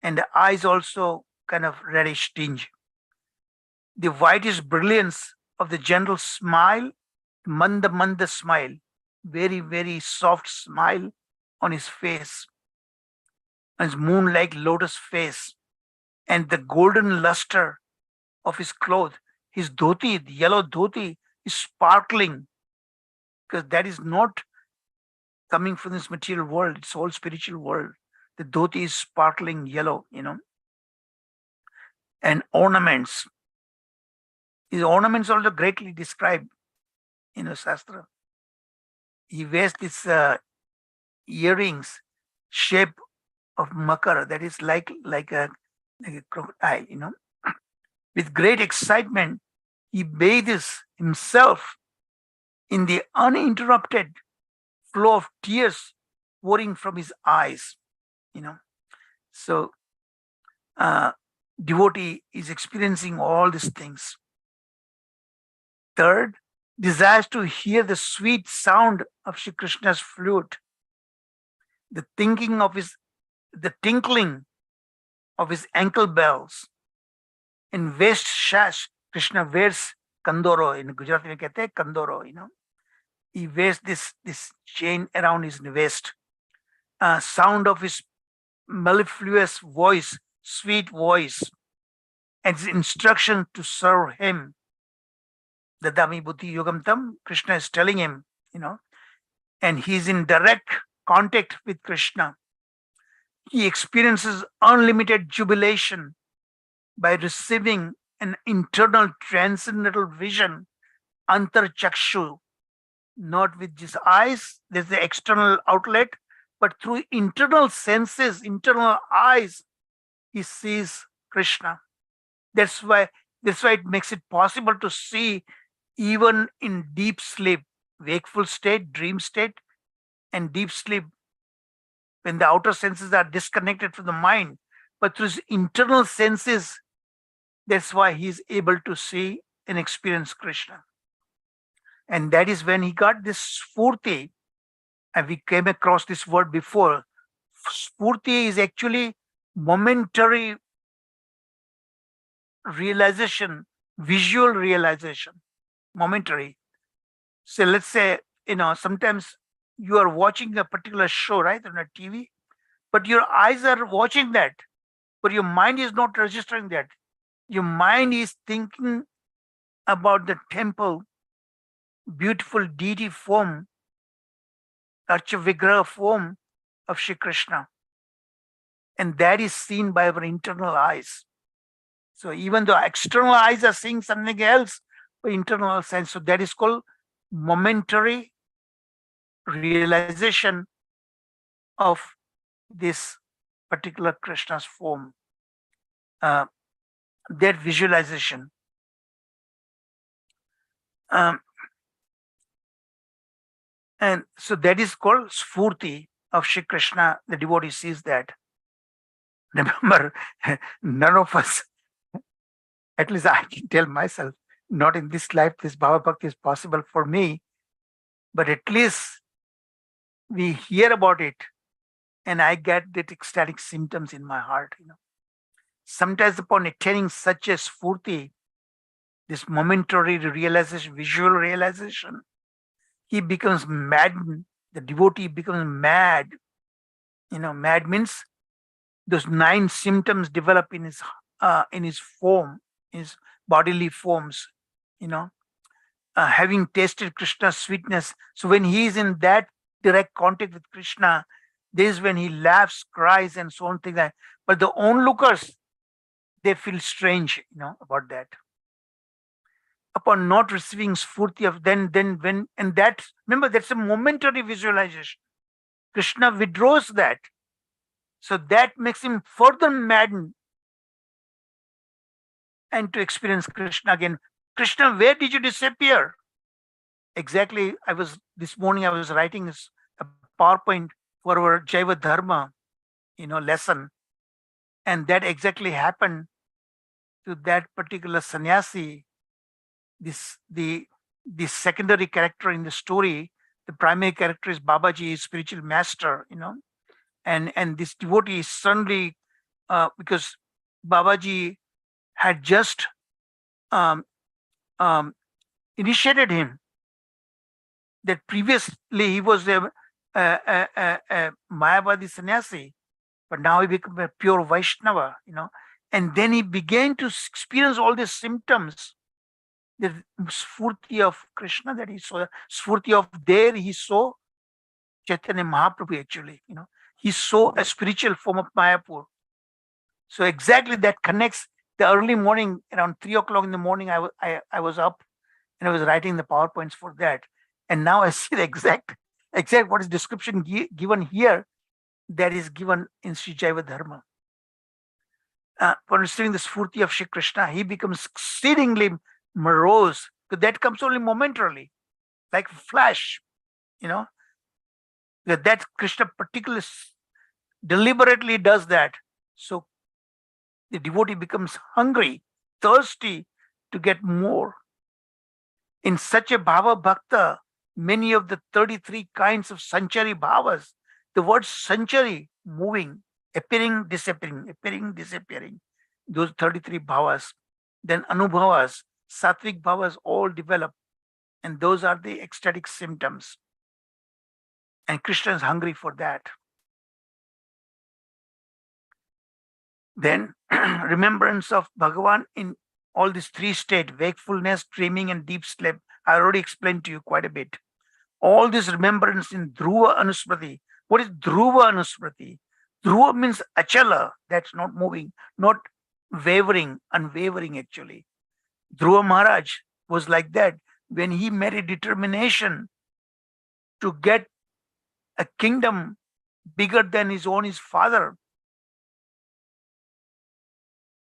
and the eyes also kind of reddish tinge. The whitish brilliance of the gentle smile, manda smile, very, very soft smile on his face, on his moon-like lotus face, and the golden luster of his clothes. His dhoti, the yellow dhoti, is sparkling, because that is not coming from this material world, it's all spiritual world. The dhoti is sparkling yellow, and ornaments. His ornaments also greatly described in the Shastra. He wears these earrings shape of makar, that is like a crocodile, With great excitement, he bathes himself in the uninterrupted flow of tears pouring from his eyes, So, devotee is experiencing all these things. Third, desires to hear the sweet sound of Shri Krishna's flute, the tinkling of his ankle bells. In waist sash, Krishna wears kandoro. In Gujarati, we kehte hai kandoro, He wears this chain around his waist. Sound of his mellifluous voice, sweet voice, and his instruction to serve him. Dadami buddhi yogam tam, Krishna is telling him, and he's in direct contact with Krishna. He experiences unlimited jubilation by receiving an internal transcendental vision, antar chakshu, not with his eyes, there's the external outlet, but through internal senses, internal eyes, he sees Krishna. That's why it makes it possible to see even in deep sleep, wakeful state, dream state, and deep sleep, when the outer senses are disconnected from the mind, but through his internal senses, that's why he's able to see and experience Krishna. And that is when he got this spurti, and we came across this word before. Spurti is actually momentary realization, visual realization, momentary. So let's say, sometimes you are watching a particular show, right, on a TV, but your eyes are watching that, but your mind is not registering that. Your mind is thinking about the temple, beautiful deity form, Archa Vigraha form of Shri Krishna. And that is seen by our internal eyes. So even though external eyes are seeing something else, but internal sense, so that is called momentary realization of this particular Krishna's form. That visualization. And so that is called Sfurti of Shri Krishna. The devotee sees that. Remember, none of us At least I can tell myself, not in this life, this Bhava Bhakti is possible for me, but at least we hear about it and I get that ecstatic symptoms in my heart. Sometimes upon attaining such a spurti, this momentary realization, visual realization, he becomes maddened. The devotee becomes mad. Mad means those 9 symptoms develop in his form, his bodily forms. You know, having tasted Krishna's sweetness. So when he is in that direct contact with Krishna, this is when he laughs, cries, and so on things like that. But the onlookers, they feel strange, about that. Upon not receiving spurti of then when and that remember that's a momentary visualization. Krishna withdraws that. So that makes him further maddened and to experience Krishna again. Krishna, where did you disappear? Exactly. This morning I was writing a PowerPoint for our Jaiva Dharma, lesson. And that exactly happened to that particular sannyasi. The secondary character in the story, the primary character is Babaji, his spiritual master, and this devotee is suddenly because Babaji had just um, um, initiated him. That previously he was a Mayavadi sannyasi, but now he became a pure Vaishnava, and then he began to experience all these symptoms. The spurti of Krishna that he saw, spurti of there he saw Chaitanya Mahaprabhu actually, he saw a spiritual form of Mayapur. So exactly that connects. The early morning, around 3 o'clock in the morning, I was up and I was writing the PowerPoints for that. And now I see the exact what is description given here that is given in Sri Jaiva Dharma. For receiving the spurti of Shri Krishna, he becomes exceedingly morose. But that comes only momentarily, like a flash, that Krishna particularly deliberately does that. So the devotee becomes hungry, thirsty to get more. In such a Bhava Bhakta, many of the 33 kinds of Sanchari Bhavas, the word Sanchari, moving, appearing, disappearing, those 33 Bhavas, then Anubhavas, Sattvic Bhavas all develop, and those are the ecstatic symptoms. And Krishna is hungry for that. Then remembrance of Bhagavan in all these 3 states, wakefulness, dreaming, and deep sleep. I already explained to you quite a bit. All this remembrance in Dhruva Anusmriti. What is Dhruva Anusmriti? Dhruva means achala, that's not moving, not wavering, unwavering actually. Dhruva Maharaj was like that when he made a determination to get a kingdom bigger than his father.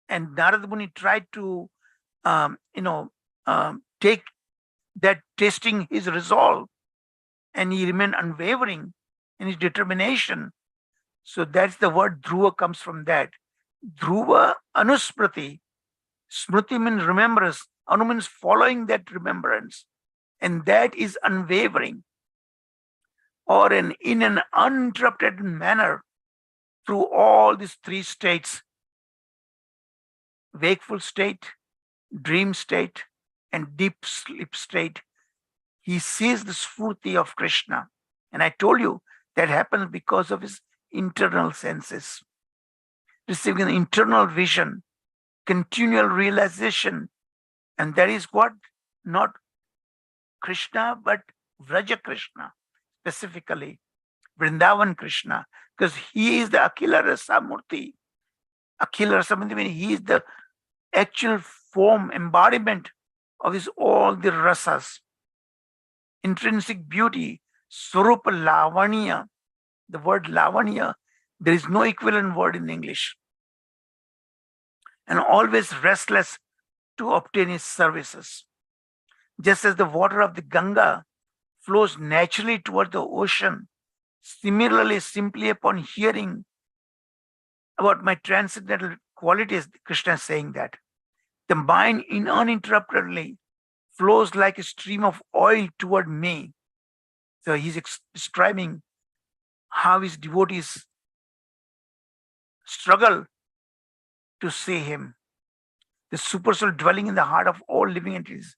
And Narad Muni tried to, take that, testing his resolve, and he remained unwavering in his determination. So that's the word Dhruva comes from that. Dhruva Anusmriti. Smriti means remembrance. Anu means following that remembrance. And that is unwavering, or in an uninterrupted manner through all these 3 states: wakeful state, dream state, and deep sleep state. He sees the spurti of Krishna. And I told you that happens because of his internal senses. Receiving an internal vision, continual realization. And that is what? Not Krishna, but Vraja Krishna, specifically Vrindavan Krishna, because he is the Akhila Rasa Murti. Akhila Rasa Murti means he is the actual form, embodiment of all the rasas. Intrinsic beauty, Swarupa Lavanya. The word Lavanya, there is no equivalent word in English. And always restless to obtain his services. Just as the water of the Ganga flows naturally toward the ocean, similarly, simply upon hearing about my transcendental qualities, Krishna is saying that The mind uninterruptedly flows like a stream of oil toward me. So he's describing how his devotees struggle to see him, the supersoul dwelling in the heart of all living entities.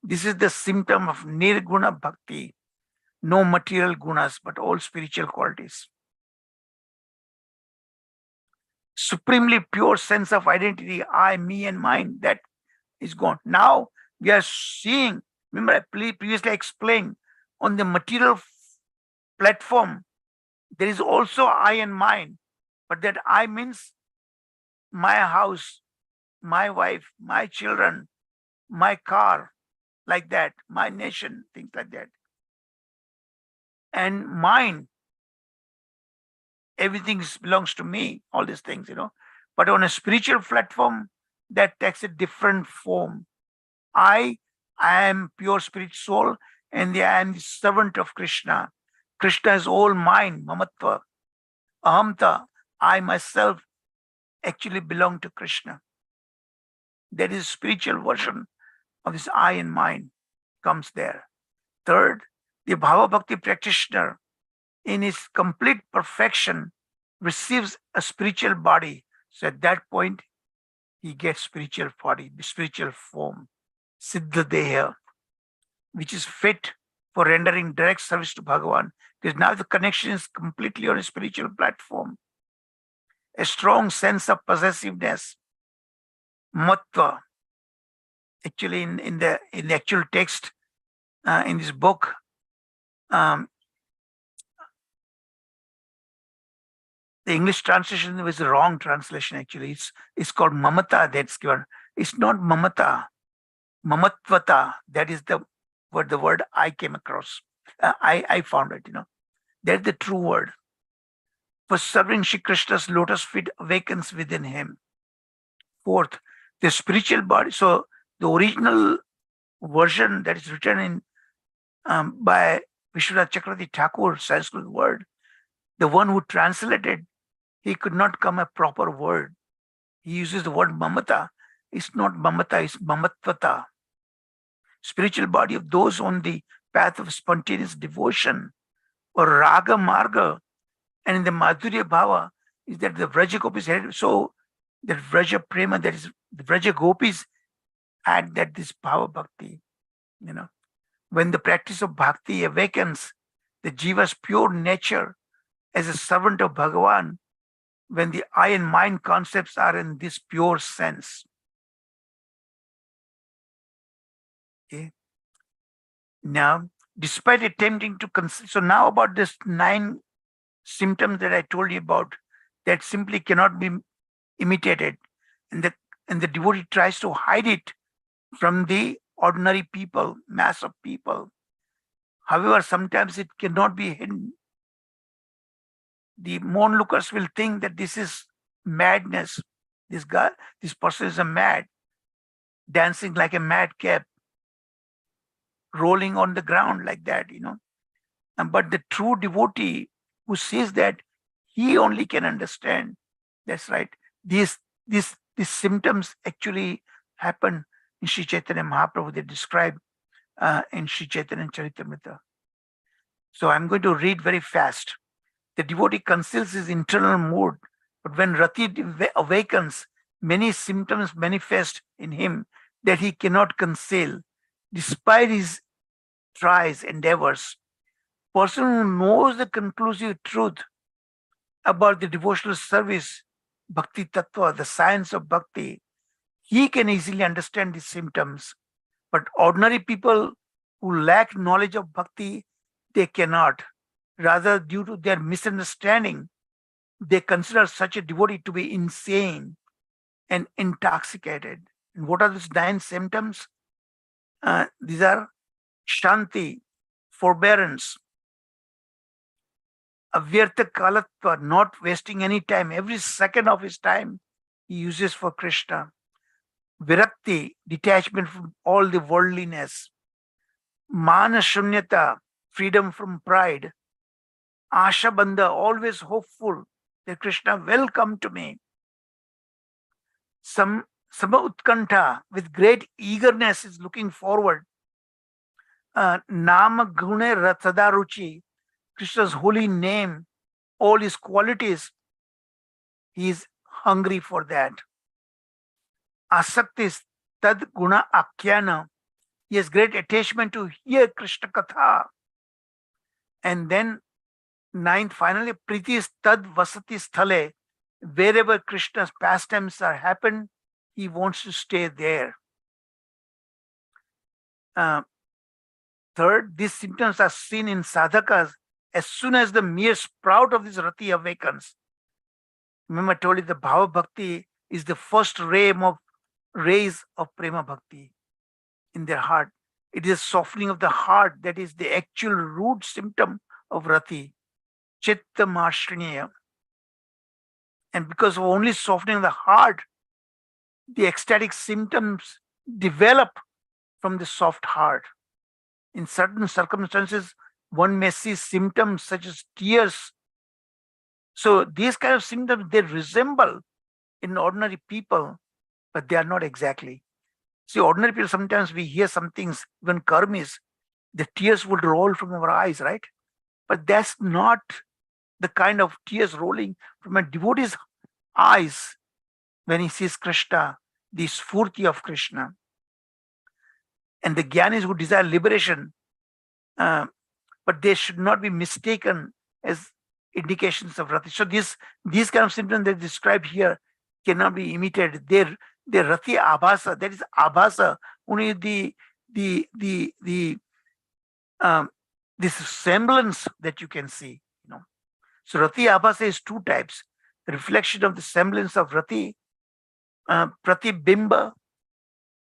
This is the symptom of nirguna bhakti, no material gunas, but all spiritual qualities. Supremely pure sense of identity, I, me, and mine, that is gone. Now we are seeing, remember, I previously explained on the material platform, there is also I and mine, but that I means my house, my wife, my children, my car, like that, my nation, things like that. And mine, everything belongs to me, all these things, But on a spiritual platform, that takes a different form. I am pure spirit soul, and I am the servant of Krishna. Krishna is all mine, mamatva, ahamta. I myself actually belong to Krishna. That is spiritual version of this I and mine comes there. Third, the Bhava Bhakti practitioner in his complete perfection receives a spiritual body. So at that point, he gets spiritual body, spiritual form, Siddha Deha, which is fit for rendering direct service to Bhagavan. Because now the connection is completely on a spiritual platform. A strong sense of possessiveness, matva. Actually, in the actual text in this book, um, the English translation was a wrong translation. Actually, it's called mamata. That's given. It's not mamata, mamatvata. That is the word I came across. I found it. That's the true word. For serving Shri Krishna's lotus feet awakens within him. Fourth, the spiritual body. So the original version that is written in by Vishwanath Chakravarti Thakur, Sanskrit word, the one who translated, he could not come a proper word. He uses the word mamata. It's not mamata, it's mamatvata. Spiritual body of those on the path of spontaneous devotion or raga marga. And in the Madhurya Bhava is that the Vraja Gopis had, so that Vraja Prema, that is the Vraja Gopis had that this Bhava Bhakti, When the practice of bhakti awakens the jiva's pure nature as a servant of Bhagavan, when the I and mind concepts are in this pure sense. Okay. Now, despite attempting to so now about this 9 symptoms that I told you about, that simply cannot be imitated, and the devotee tries to hide it from the ordinary people, mass of people. However, sometimes it cannot be hidden. The onlookers will think that this is madness. This person is a mad, dancing like a madcap, rolling on the ground like that. But the true devotee who says that, he only can understand. That's right. These symptoms actually happen in Sri Chaitanya Mahaprabhu. They describe in Sri Chaitanya Charitamrita. So I'm going to read very fast. The devotee conceals his internal mood, but when Rati awakens, many symptoms manifest in him that he cannot conceal, despite his tries, endeavors. Person who knows the conclusive truth about the devotional service, Bhakti Tattva, the science of Bhakti, he can easily understand these symptoms. But ordinary people who lack knowledge of Bhakti, they cannot. Rather, due to their misunderstanding, they consider such a devotee to be insane and intoxicated. And what are these 9 symptoms? These are Shanti, forbearance, avyartha kalatva, not wasting any time. Every second of his time he uses for Krishna. Virakti, detachment from all the worldliness. Mana shunyata, freedom from pride. Asha bandha, always hopeful that Krishna will come to me. Sabha Utkantha, with great eagerness, is looking forward. Nama Gune Ratadaruchi, Krishna's holy name, all his qualities, he is hungry for that. Asaktis Tad Guna Akyana, he has great attachment to hear Krishna Katha. And then ninth, finally, Pritis Tad Vasati Sthale, wherever Krishna's pastimes are happen, he wants to stay there. Uh, Third, these symptoms are seen in sadhakas as soon as the mere sprout of this rati awakens. Remember, I told you the Bhava Bhakti is the first rays of Prema Bhakti in their heart. It is softening of the heart that is the actual root symptom of rati, chitta marshrineya. And because of only softening the heart, the ecstatic symptoms develop from the soft heart. In certain circumstances, one may see symptoms such as tears. So these kind of symptoms, they resemble in ordinary people, but they are not exactly. See, ordinary people, sometimes we hear some things, even karmis, the tears would roll from our eyes, right? But that's not the kind of tears rolling from a devotee's eyes when he sees Krishna, the sphurti of Krishna. And the Gyanis who desire liberation, but they should not be mistaken as indications of rati. So these kind of symptoms that described here cannot be imitated. They're rati abhasa. That is abhasa. Only the this semblance that you can see. So rati abhasa is two types: the reflection of the semblance of rati, pratibimba,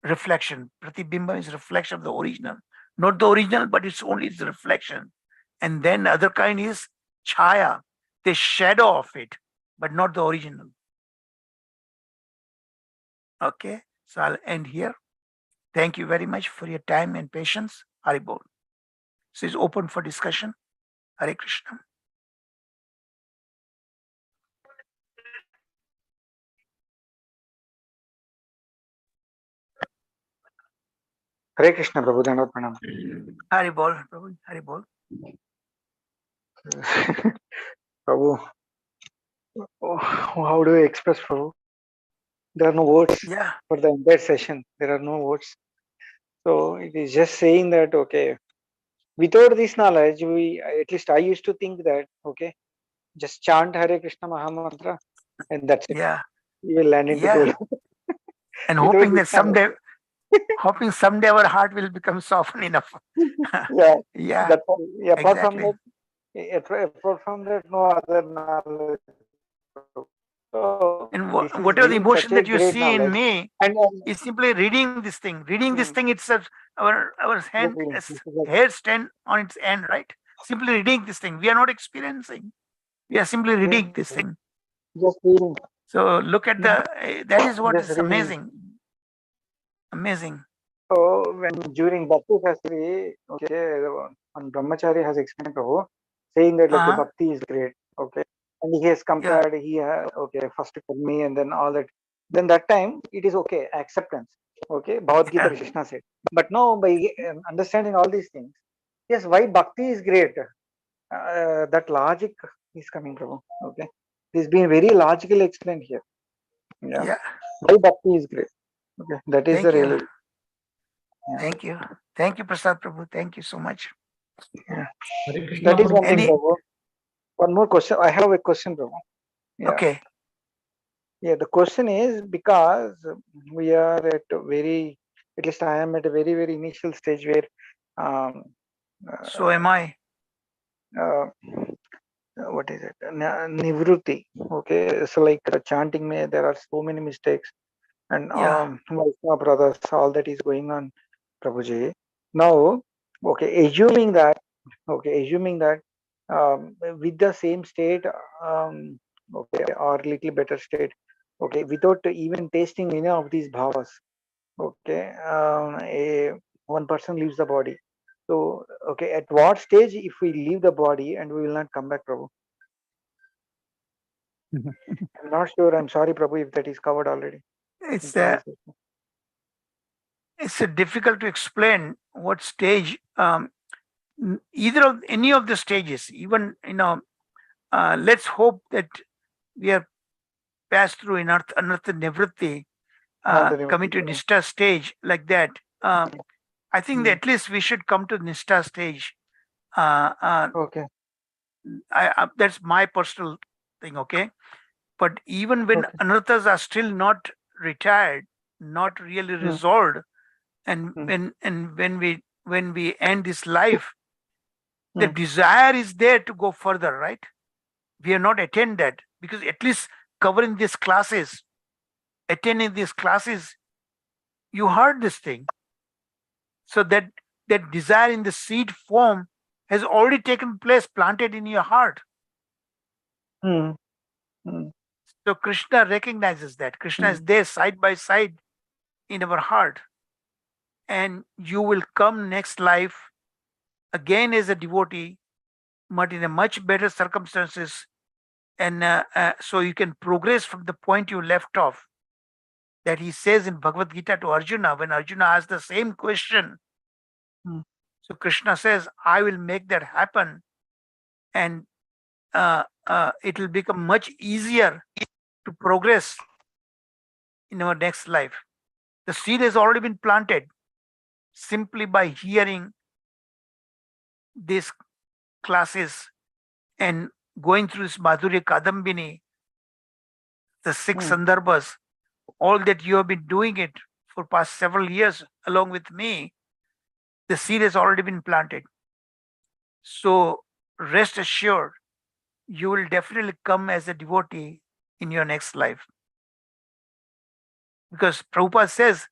reflection. Pratibimba is reflection of the original, not the original, but it's only its reflection. And then the other kind is chaya, the shadow of it, but not the original. Okay, so I'll end here. Thank you very much for your time and patience. Haribol. So it's open for discussion. Hare Krishna. Hare Krishna, Prabhu. Dandavat Pranam. Haribol, Prabhu. Haribol. Prabhu, how do I express, Prabhu? There are no words Yeah, for the entire session. There are no words. So it is just saying that, okay, without this knowledge, at least I used to think that, okay, just chant Hare Krishna Mahamantra and that's it. yeah, You will land into yeah. gold. And Without hoping this that knowledge. someday our heart will become softened enough. Yeah, Yeah, that's all. Yeah, exactly. apart from that, no other knowledge. So And this is whatever the giving such emotion a that you great see in knowledge. me And is simply reading this thing. Reading this thing itself, our just reading. hair stand on its end, right? Simply reading this thing. We are not experiencing. We are simply reading this thing. Just reading. So look at that is what Just is reading. amazing. Amazing. So when during Bhakti Shastri, okay, on Brahmachari has explained Prabhu, saying that okay, Uh-huh. Bhakti is great, okay, and he has Yeah. compared, okay, first to me and then all that. Then that time it is okay, acceptance, okay, Bhagavad Gita Yeah. Krishna said. But now by understanding all these things, yes, why Bhakti is great, that logic is coming, Prabhu, okay. This being very logically explained here. Yeah, Yeah. why Bhakti is great. Okay, that is the Thank you. real. Yeah. Thank you. Thank you, Prasad Prabhu. Thank you so much. Yeah. Hare Krishna, That is one Prabhu. thing, Any Prabhu. One more question. I have a question, Prabhu. Yeah. okay. Yeah. The question is because we are at least I am at a very, very initial stage where, um, So am I. uh, what is it? Nivruti. Okay. So like chanting, there are so many mistakes and Yeah. Vaishnava brothers, all that is going on, Prabhuji. Now, okay, assuming that with the same state, okay, or little better state, okay, without even tasting any of these bhavas, okay, one person leaves the body. So, okay, at what stage if we leave the body and we will not come back, Prabhu? I'm not sure. I'm sorry, Prabhu, if that is covered already. It's Jai a, Shri Krishna. it's a difficult to explain what stage, either of any of the stages, even, let's hope that we are passed through another nivritti, Another coming to devotee. Nishta stage like that. I think that Mm. at least we should come to Nishta stage. Uh, uh, Okay. that's my personal thing, okay? But even when Okay. anarthas are still not retired, not really Mm. resolved, and Mm. when we end this life, the Mm. desire is there to go further, right? We have not attained that, because at least covering these classes, attending these classes, you heard this thing. So that desire in the seed form has already taken place, planted in your heart. Mm. Mm. So Krishna recognizes that. Krishna is Mm. there side by side in our heart. And you will come next life again as a devotee, but in a much better circumstances. And so you can progress from the point you left off. That he says in Bhagavad Gita to Arjuna, when Arjuna asked the same question. Mm. So Krishna says, I will make that happen. And it will become much easier to progress in our next life. The seed has already been planted simply by hearing these classes and going through this Madhurya Kadambini, the six Mm. sandarbhas, all that you have been doing it for past several years along with me, the seed has already been planted. So rest assured, you will definitely come as a devotee in your next life. Because Prabhupada says,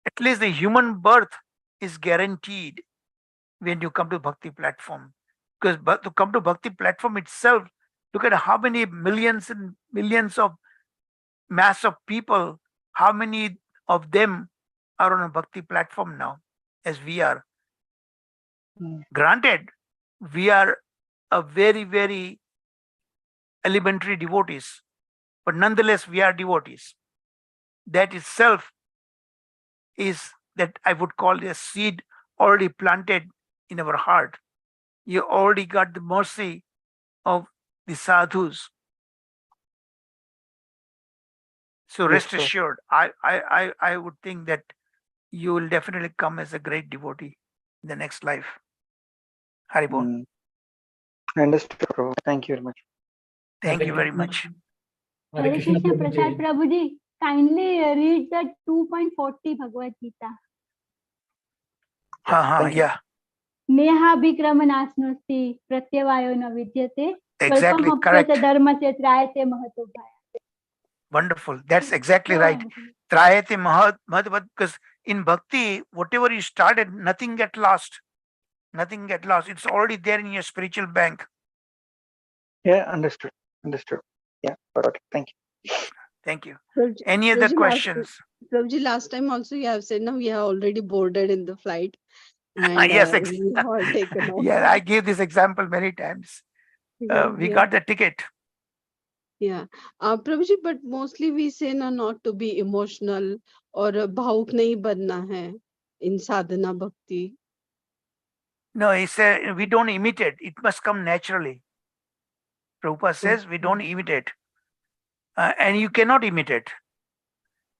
at least the human birth is guaranteed when you come to Bhakti platform. Because to come to Bhakti platform itself, look at how many millions and millions of mass of people, how many of them are on a Bhakti platform now, as we are. Mm. Granted, we are a very, very elementary devotees, but nonetheless, we are devotees. That itself is that I would call a seed already planted in our heart. You already got the mercy of the sadhus. So Yes, rest sir. assured, I would think that you will definitely come as a great devotee in the next life. Haribol. Mm. Understood, Prabhu. Thank you very much. Thank Hare you very Krishna. much. Hare Hare Krishna Krishna Prasad Prabhuji. Prabhuji, kindly read the 2.40 Bhagavad Gita. Thank you. Yeah, Neha Vikram नास्नोस्ति प्रत्यवायो न विद्यते exactly स्वल्पमप्यस्य correct. धर्मस्य त्रायते महतो भय. Wonderful. That's exactly right. Trayate Mahad, because in bhakti, whatever you started, nothing get lost. Nothing get lost. It's already there in your spiritual bank. Yeah, understood. Understood. Yeah, got it. Thank you. Thank you. Prabhuji, Any other Prabhuji, questions? Prabhuji, last time also you have said, no, we have already boarded in the flight and Yes, we have all taken off. yeah, I gave this example many times. We Yeah. got the ticket. Yeah. Prabhuji, but mostly we say na, not to be emotional or bhawuk nahi banna hai in sadhana bhakti. No, he said we don't imitate. It must come naturally. Prabhupada says we don't imitate. And you cannot imitate.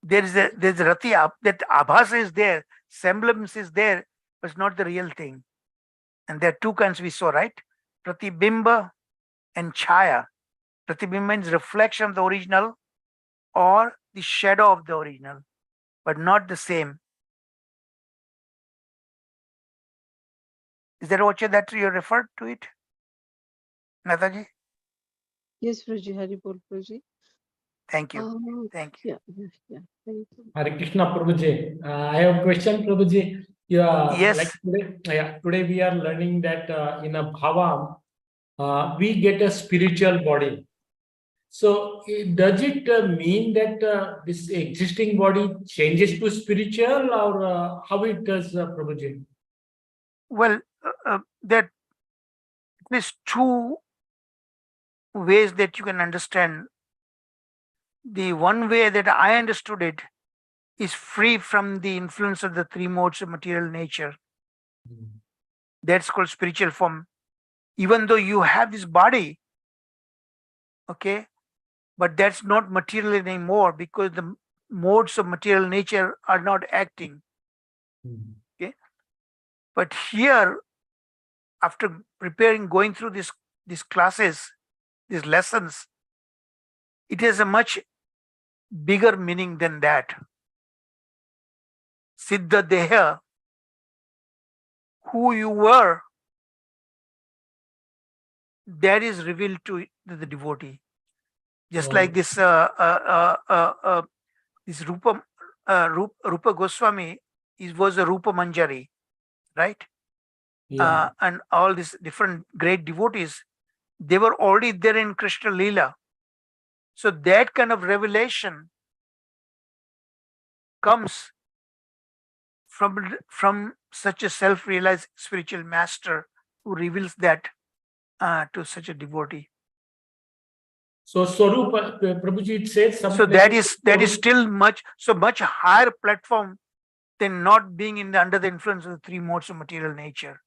There's rati that abhas is there, semblance is there, but it's not the real thing. And there are two kinds we saw, right? Pratibimba and chaya. Pratibimba means reflection of the original or the shadow of the original, but not the same. Is that what you referred to it, Nataji? Yes, Prabhuji, Hari Bol, Prabhuji. Thank you. Thank you. Yeah. Thank you. Hare Krishna Prabhuji. I have a question, Prabhuji. Yeah, Yes. like today we are learning that in a bhava, we get a spiritual body. So does it mean that this existing body changes to spiritual, or how it does, Prabhuji? Well, there are at least two ways that you can understand the one way that I understood it is free from the influence of the three modes of material nature. That's called spiritual form. Even though you have this body, okay, but that's not material anymore because the modes of material nature are not acting. Okay, but here, after preparing, going through these classes, these lessons, it has a much bigger meaning than that. Siddha Deha, who you were, that is revealed to the devotee. Just like this this Rupa Goswami was a Rupa Manjari, right? Yeah. And all these different great devotees, they were already there in Krishna Leela. So that kind of revelation comes from such a self-realized spiritual master who reveals that to such a devotee. So Swarup, Prabhuji, it says some So places that is still much higher platform than not being under the influence of the three modes of material nature.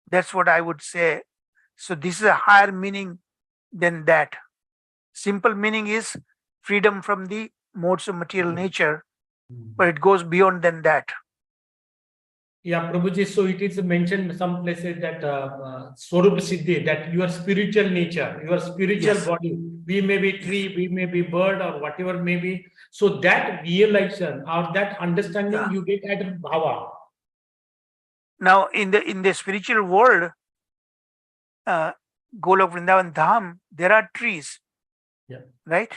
That's what I would say. So this is a higher meaning than that. Simple meaning is freedom from the modes of material nature, but it goes beyond than that. Yeah, Prabhuji, so it is mentioned some places that Swarup Siddhi, that your spiritual nature, your spiritual Yes. body, we may be tree, we may be bird or whatever may be. So that realization or that understanding Yeah. you get at Bhava. Now in the spiritual world, Golok Vrindavan Dham, there are trees, Yeah. right?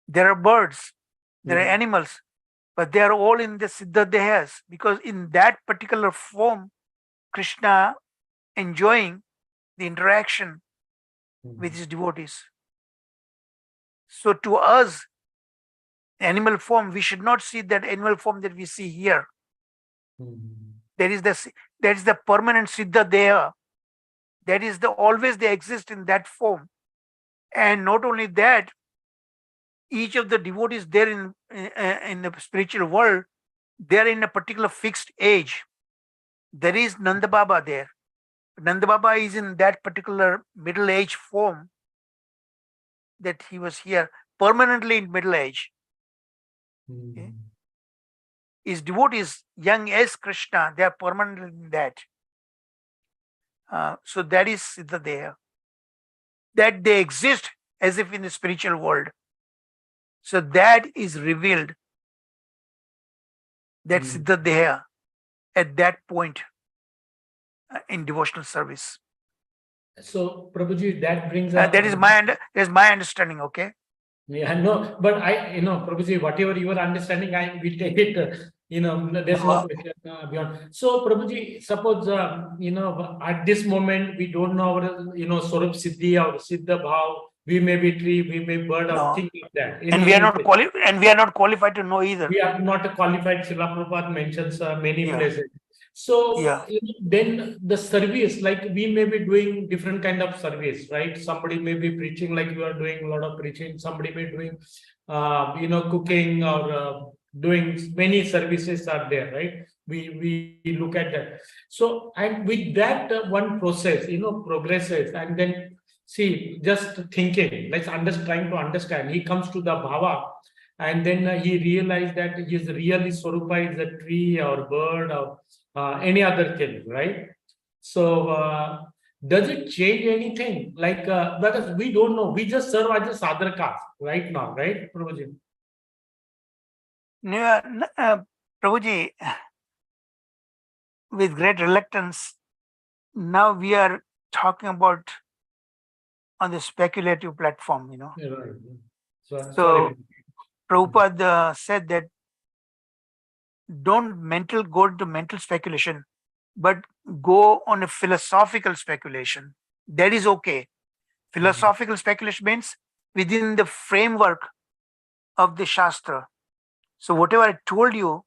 There are birds, there are Yeah. animals, but they are all in the Siddha Dehas, because in that particular form, Krishna enjoying the interaction with his devotees. So to us, animal form, we should not see that animal form that we see here. That is the permanent Siddha Deha. That is always they exist in that form. And not only that, each of the devotees there in the spiritual world, they are in a particular fixed age. There is Nanda Baba there. Nanda Baba is in that particular middle age form that he was here permanently in middle age. Okay. His devotees, young as Krishna, they are permanently in that. So that is Siddha Deha. That they exist as if in the spiritual world. So that is revealed. That Siddha Deha at that point in devotional service. So Prabhuji, that brings That is my understanding. Okay. Yeah, no, but Prabhuji, whatever your understanding, we take it, there's no question beyond. So, Prabhuji, suppose, at this moment, we don't know our, Swarup Siddhi or Siddha Bhav, we may be tree, we may be bird, or things like that. And we are not qualified to know either. We are not qualified. Srila Prabhupada mentions many places. So Yeah. then the service, like we may be doing different kind of service, right? Somebody may be preaching, like you are doing a lot of preaching. Somebody may be doing, cooking or doing many services are there, right? We look at that. So and with that one process, progresses, and then see, just thinking, trying to understand. He comes to the bhava. And then he realized that his really Swarupa is a tree or bird or any other thing, right? So does it change anything? Because we don't know, we just serve as a sadhaka right now, right, Prabhuji? Prabhuji, with great reluctance, now we are talking about on the speculative platform, Yeah, right. So, So sorry. Prabhupada said that don't go into mental speculation, but go on a philosophical speculation. That is okay. Philosophical speculation means within the framework of the Shastra. So whatever I told you,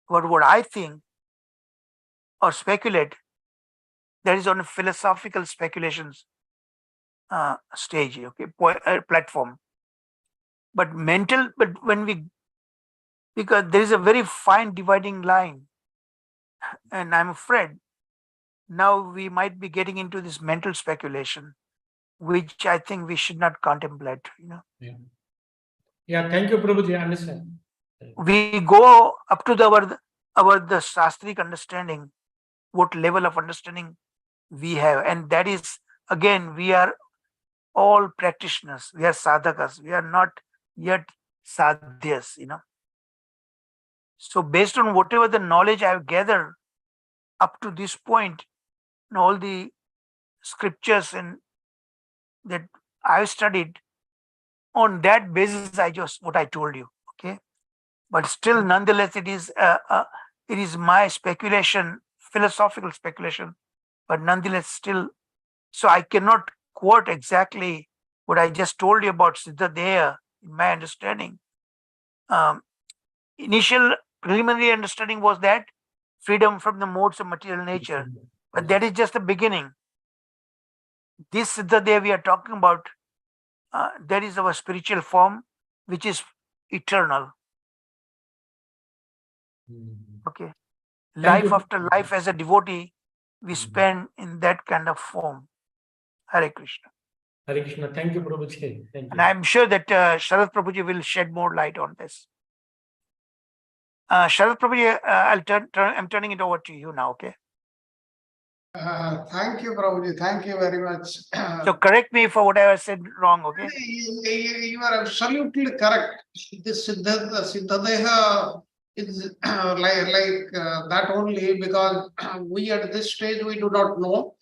what I think or speculate, that is on a philosophical speculations stage, okay, platform. But mental, but when we, because there is a very fine dividing line, and I'm afraid now we might be getting into this mental speculation, which I think we should not contemplate. Yeah. Yeah. Thank you, Prabhuji. I understand. We go up to the shastric understanding, what level of understanding we have, and that is, again, we are all practitioners, we are sadhakas, we are not yet sadhyas. So based on whatever the knowledge I've gathered up to this point, and all the scriptures and that I've studied, on that basis I just what I told you, okay. But still, nonetheless, it is my speculation, philosophical speculation, but nonetheless still, so I cannot quote exactly what I just told you about Siddhadeha in my understanding. Initial preliminary understanding was that freedom from the modes of material nature, but that is just the beginning. This Siddhadeha we are talking about, that is our spiritual form, which is eternal. Okay. Thank Life you. after life as a devotee, we spend in that kind of form. Hare Krishna. Hare Krishna. Thank you, Prabhuji. Thank you. And I'm sure that Sharad Prabhuji will shed more light on this. Sharad Prabhuji, I'm turning it over to you now, okay? Thank you, Prabhuji. Thank you very much. So correct me for what I said wrong, okay? You are absolutely correct. This Siddhadeha is like that only, because we at this stage we do not know.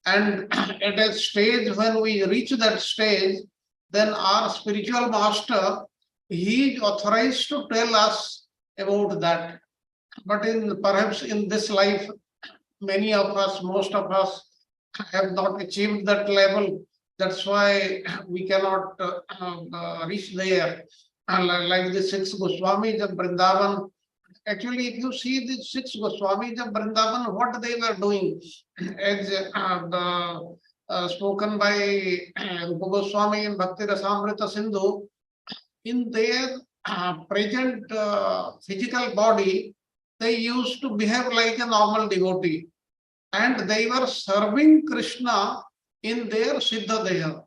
And at a stage when we reach that stage, then our spiritual master, he is authorized to tell us about that. But perhaps in this life, many of us, most of us have not achieved that level. That's why we cannot reach there. Like the six Goswamis of Vrindavan. Actually, if you see the six Goswamis of Vrindavan, what they were doing, as spoken by Rupa Goswami in Bhakti Rasamrita Sindhu, in their present physical body, they used to behave like a normal devotee. And they were serving Krishna in their Siddhadeha,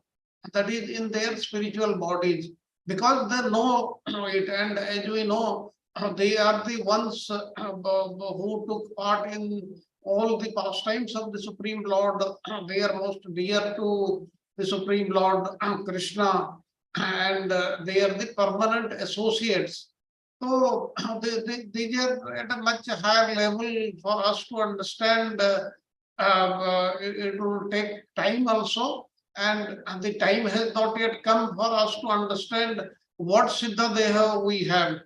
that is, in their spiritual bodies, because they know it. And as we know, they are the ones who took part in all the pastimes of the Supreme Lord. They are most dear to the Supreme Lord Krishna, and they are the permanent associates. So they are at a much higher level for us to understand. It will take time also, and the time has not yet come for us to understand what Siddhadeha we have,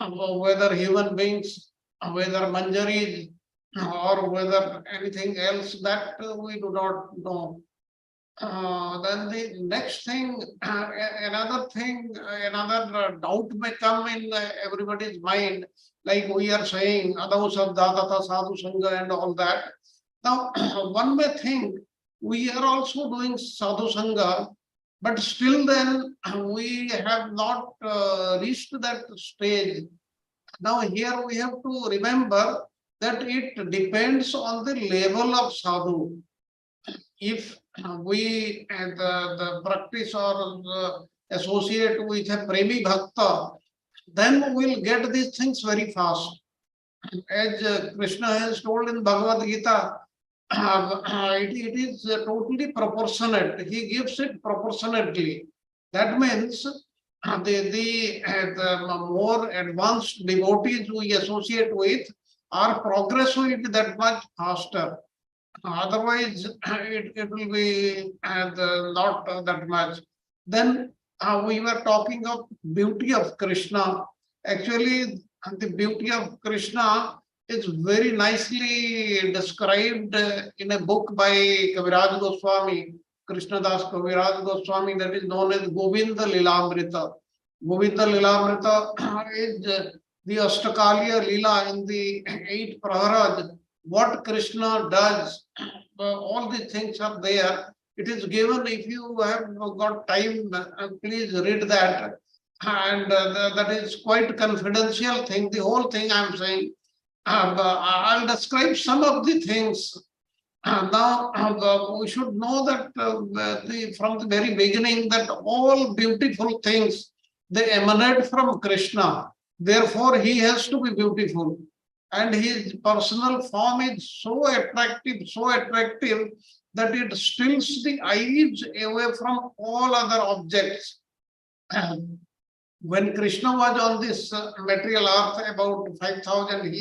whether human beings, whether manjaris, or whether anything else, that we do not know. Then the next thing, another doubt may come in everybody's mind, like we are saying, Adau Sabdadata Sadhu Sangha and all that. Now, one may think we are also doing Sadhu Sangha, but still then we have not reached that stage. Now, here we have to remember that it depends on the level of sadhu. If we the practice or the associate with a premi bhakta, then we'll get these things very fast. As Krishna has told in Bhagavad Gita, it is totally proportionate. He gives it proportionately. That means the more advanced devotees we associate with, our progress will be that much faster. Otherwise, it will be not that much. Then we were talking of beauty of Krishna. Actually, the beauty of Krishna is very nicely described in a book by Kaviraj Goswami, Krishnadas Kaviraj Goswami, that is known as Govinda Lilamrita. Govinda Lilamrita is the Ashtakaliya Lila in the 8 Praharaj. What Krishna does, all the things are there. It is given, if you have got time, please read that. And that is quite confidential thing. The whole thing I'm saying, I'll describe some of the things. Now, we should know that from the very beginning that all beautiful things, they emanate from Krishna. Therefore, he has to be beautiful. And his personal form is so attractive that it steals the eyes away from all other objects. When Krishna was on this material earth about 5,000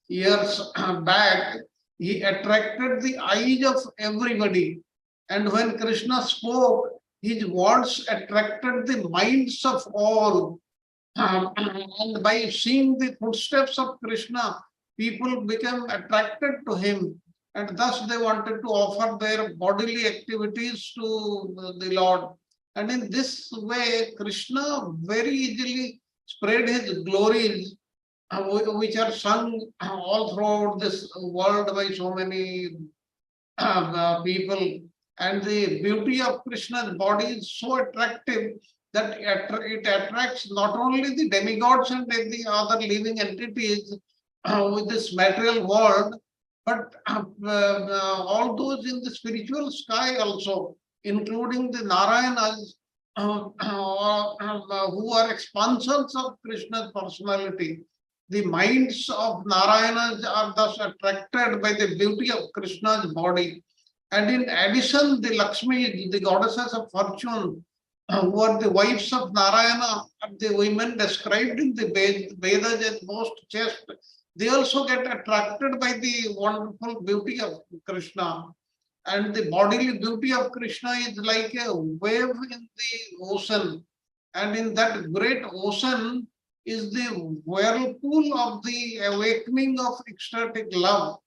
years back, he attracted the eyes of everybody. And when Krishna spoke, his words attracted the minds of all. And by seeing the footsteps of Krishna, people became attracted to him. And thus they wanted to offer their bodily activities to the Lord. And in this way, Krishna very easily spread his glories, which are sung all throughout this world by so many people. And the beauty of Krishna's body is so attractive that it attracts not only the demigods and the other living entities with this material world, but all those in the spiritual sky also, including the Narayanas, who are expansions of Krishna's personality. The minds of Narayanas are thus attracted by the beauty of Krishna's body. And in addition, the Lakshmi, the goddesses of fortune, who are the wives of Narayana, the women described in the Vedas as most chaste, they also get attracted by the wonderful beauty of Krishna. And the bodily beauty of Krishna is like a wave in the ocean. And in that great ocean is the whirlpool of the awakening of ecstatic love.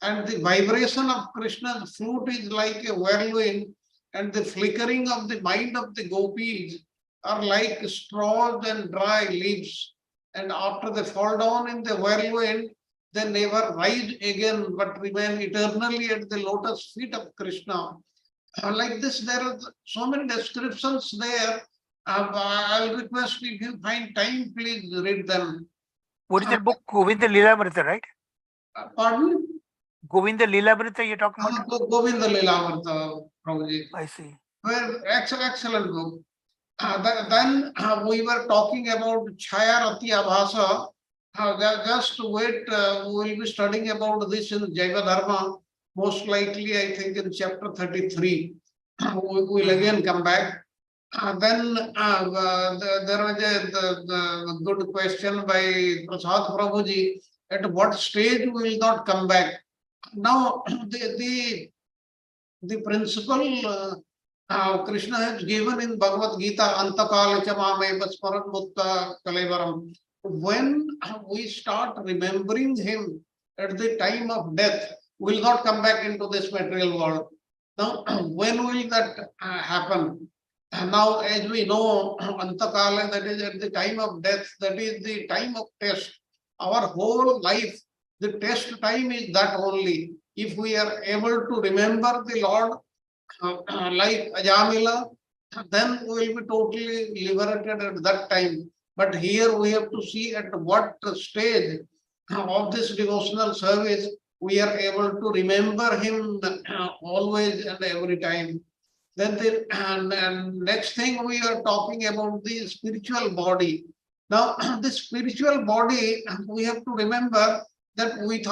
And the vibration of Krishna's flute is like a whirlwind, and the flickering of the mind of the gopis are like straws and dry leaves. And after they fall down in the whirlwind, they never rise again, but remain eternally at the lotus feet of Krishna. Like this, there are so many descriptions there. I'll request, if you find time, please read them. What is that book? Govinda Lilamrita, right? Pardon? Govinda Lilamrita you're talking about? Govinda Lilamrita, Prabhuji. I see. Well, excellent book. Then we were talking about Chaya Rati Abhasa. Just wait, we will be studying about this in Jaiva Dharma, most likely, I think, in chapter 33. We will again come back. Then there was the good question by Prasad Prabhuji, at what stage we will not come back. Now, the principle Krishna has given in Bhagavad Gita, Antakala Chamame Basparan Mutta Kalevaram. When we start remembering him at the time of death, we will not come back into this material world. Now, when will that happen? Now, as we know, Antakala, that is at the time of death, that is the time of test. Our whole life, the test time is that only. If we are able to remember the Lord like Ajamila, then we will be totally liberated at that time. But here we have to see at what stage of this devotional service we are able to remember him always and every time. Then the next thing we are talking about the spiritual body. Now, the spiritual body, we have to remember that with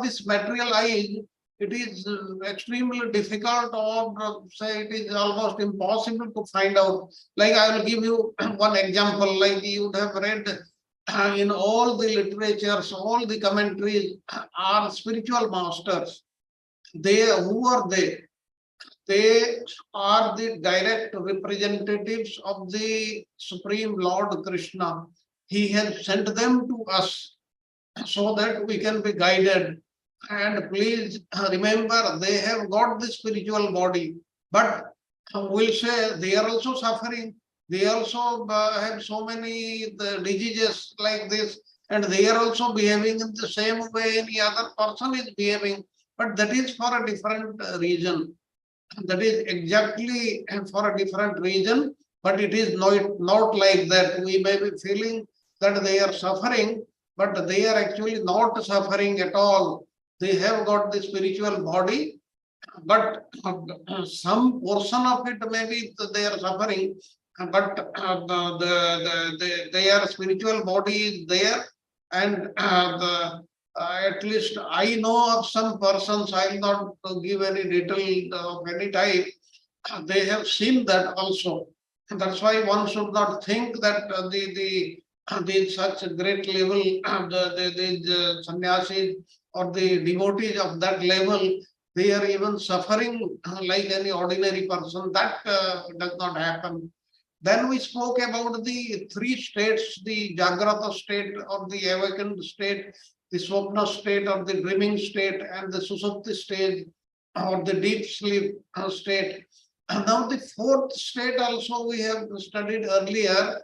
this material eyes, it is extremely difficult, or say it is almost impossible to find out. Like I will give you one example, like you would have read in all the literatures, all the commentaries are spiritual masters. Who are they? They are the direct representatives of the Supreme Lord Krishna. He has sent them to us so that we can be guided. And please remember, they have got the spiritual body, but we'll say they are also suffering. They also have so many diseases like this, and they are also behaving in the same way any other person is behaving. But that is for a different reason. that is exactly for a different reason, but it is not like that. We may be feeling that they are suffering, but they are actually not suffering at all. They have got the spiritual body, but some portion of it maybe they are suffering, but their spiritual body is there, and at least I know of some persons. I will not give any detail of any type. They have seen that also. That's why one should not think that the such a great level, the sannyasis or the devotees of that level, they are even suffering like any ordinary person. That does not happen. Then we spoke about the three states: the Jagrata state or the awakened state, the Swapna state or the dreaming state, and the Susupti state or the deep sleep state. And now the fourth state also we have studied earlier,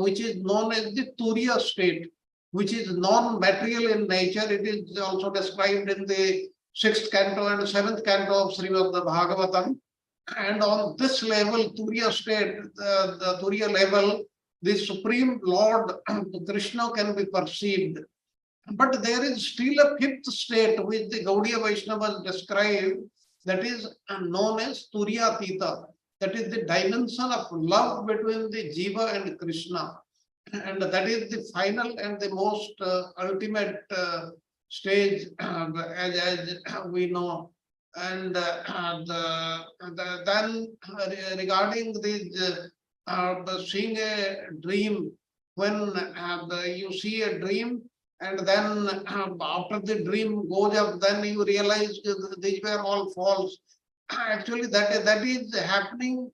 which is known as the Turiya state, which is non-material in nature. It is also described in the 6th canto and 7th canto of Srimad Bhagavatam. And on this level, Turiya state, the Turiya level, the Supreme Lord Krishna can be perceived. But there is still a fifth state which the Gaudiya Vaishnavas describe, that is known as Turiyatita. That is the dimension of love between the Jiva and Krishna. And that is the final and the most ultimate stage, as we know. And then regarding seeing a dream, when you see a dream, and then after the dream goes up, then you realize these were all false. Actually, that is happening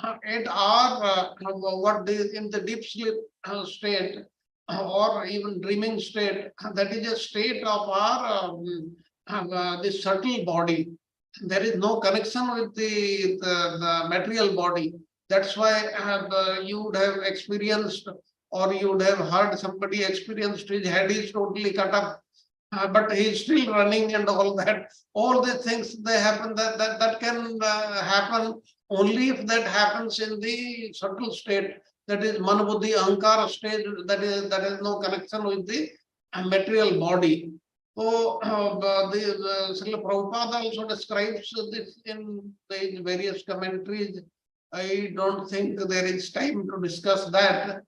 at our in the deep sleep state or even dreaming state. That is a state of our the subtle body. There is no connection with the material body. That's why you would have experienced, or you would have heard somebody experienced his head is totally cut up, but he is still running and all that. All the things they happen, that can happen only if that happens in the subtle state. That is Manabuddhi Ahankara state. That is no connection with the material body. So Srila Prabhupada also describes this in the various commentaries. I don't think there is time to discuss that.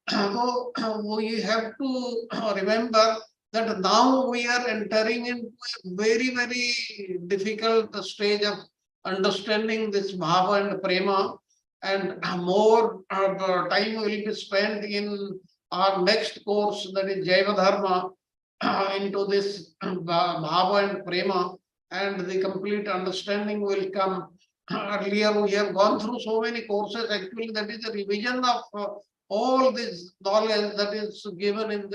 So we have to remember that now we are entering into a very, very difficult stage of understanding this Bhava and Prema, and more time will be spent in our next course, that is Jaiva Dharma, into this Bhava and Prema, and the complete understanding will come. Earlier we have gone through so many courses. Actually, that is a revision of all this knowledge that is given in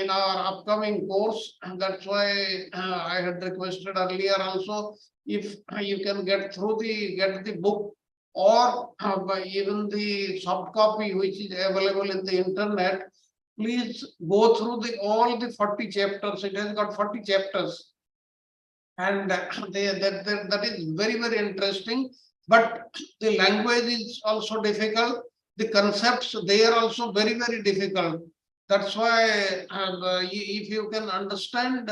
in our upcoming course. And that's why I had requested earlier also, if you can get the book, or by even the soft copy which is available in the internet, please go through all the 40 chapters. It has got 40 chapters. And that is very, very interesting. But the language is also difficult. The concepts, they are also very, very difficult. That's why if you can understand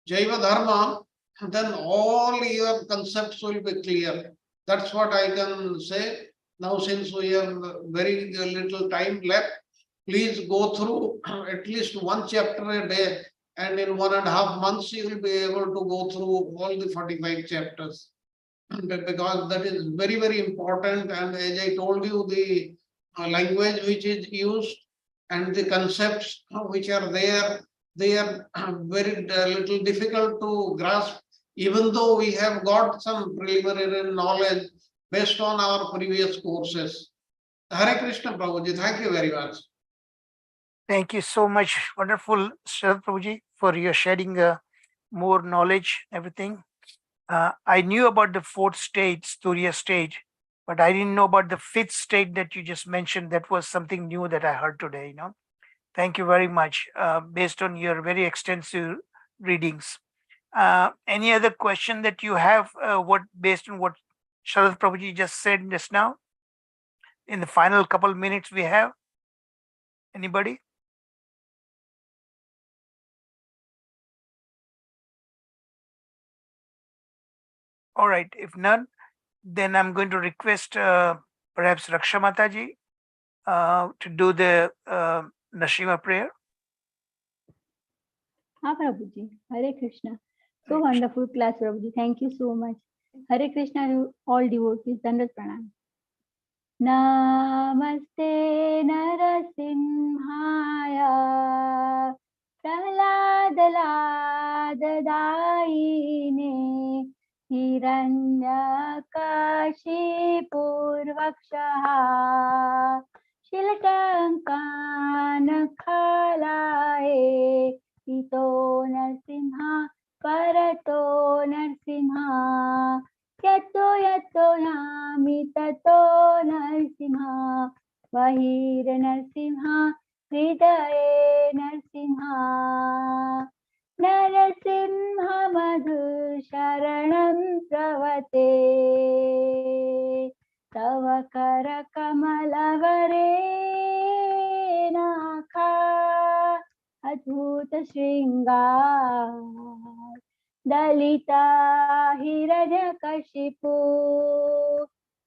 Jaiva Dharma, then all your concepts will be clear. That's what I can say. Now, since we have very little time left, please go through at least one chapter a day, and in 1.5 months you will be able to go through all the 45 chapters, because that is very, very important. And as I told you, the language which is used and the concepts which are there, they are very little difficult to grasp, even though we have got some preliminary knowledge based on our previous courses. Hare Krishna, Prabhuji. Thank you very much. Thank you so much. Wonderful, Sharad Prabhuji, for your sharing more knowledge, everything. I knew about the fourth state, Turiya state, but I didn't know about the fifth state that you just mentioned. That was something new that I heard today. Thank you very much. Based on your very extensive readings, Any other question that you have, what based on what Sharad Prabhuji just said just now? In the final couple minutes we have. Anybody? All right. If none, then I'm going to request perhaps Raksha Mataji to do the Nashima prayer. हाँ Prabhuji, Hare Krishna. So wonderful class, Prabhuji. Thank you so much. Hare Krishna to all devotees. Dandat pranam. Namaste Narasimhaya Prahladadayine Hiranyakashipurvakshaha Shilakankanakhalaye Ito Narsimha Parato Narsimha Yato yato yami tato narsimha Vahir narsimha Hridaye narsimha Narasimha madhu sharanam pravate Tava kara kamalavare nakha Adbhuta shringar Dalita Hiranyakashipu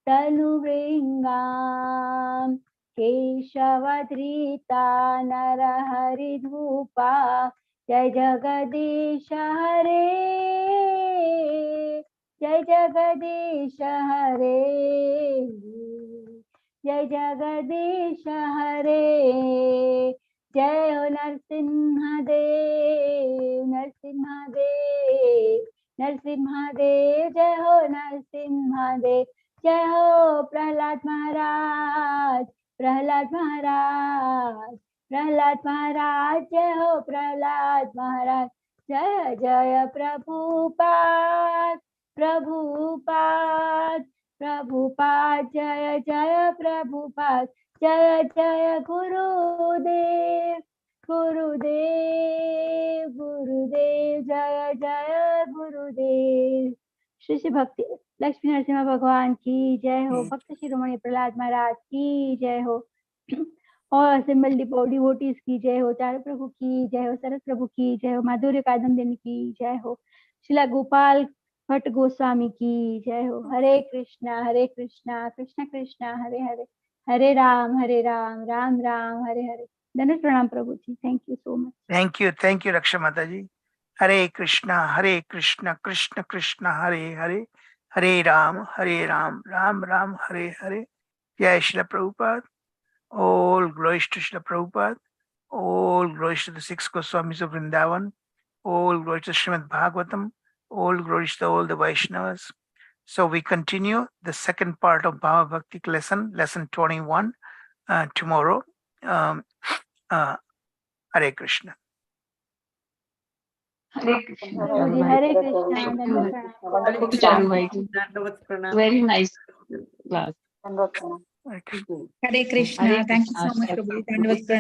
Tanuvringam Keshavadrita Naraharidhupa Jai Jagadisha Hare Jai Jagadisha Hare Jai Jagadisha Hare Jai Ho Narsimha Dev Narsimha Dev Narsimha Dev Jai Ho Narsimha Dev Jai Ho Prahlad Maharaj Prahlad Maharaj Prahlad Maharaj Jai Ho Prahlad Maharaj Jaya Jaya Prabhupada Prabhupada Prabhupada Jaya Jaya Prabhupada Jaya Jaya Gurudev Gurudev Gurudev Jaya Jaya Gurudev Shri Shri Bhakti Lakshmi Narasimha Bhagwan ki jai ho Bhakta Shiromani Prahlad Maharaj ki jai ho और assembled devotees की जय हो चारू प्रभु की जय हो सरस प्रभु की जय हो माधुर्य कादम्बिनी की जय हो शिला गोपाल भट्ट गोस्वामी की जय हो हरे कृष्णा कृष्ण कृष्ण हरे हरे हरे राम राम राम हरे हरे धन्यवाद प्रणाम प्रभु जी thank you so much Thank you Raksha Mataji. Hare Krishna Krishna Krishna Hare Hare Hare Ram Ram Ram Hare Hare. Jai Srila Prabhupada. All glories to Srila Prabhupada. All glories to the 6 Goswamis of Vrindavan. All glories to Srimad Bhagavatam. All glories to all the Vaishnavas. So we continue the second part of Bhava Bhakti lesson 21 tomorrow. Hare Krishna. Hare Krishna. Prabhu ji Hare Krishna Thank धन्यवाद you. प्रणाम Thank you, Charu Bhai. Very nice class. Hare Krishna. Hare Krishna. Hare Thank you so Krishna. much, Prabhu. Dandavad pranam.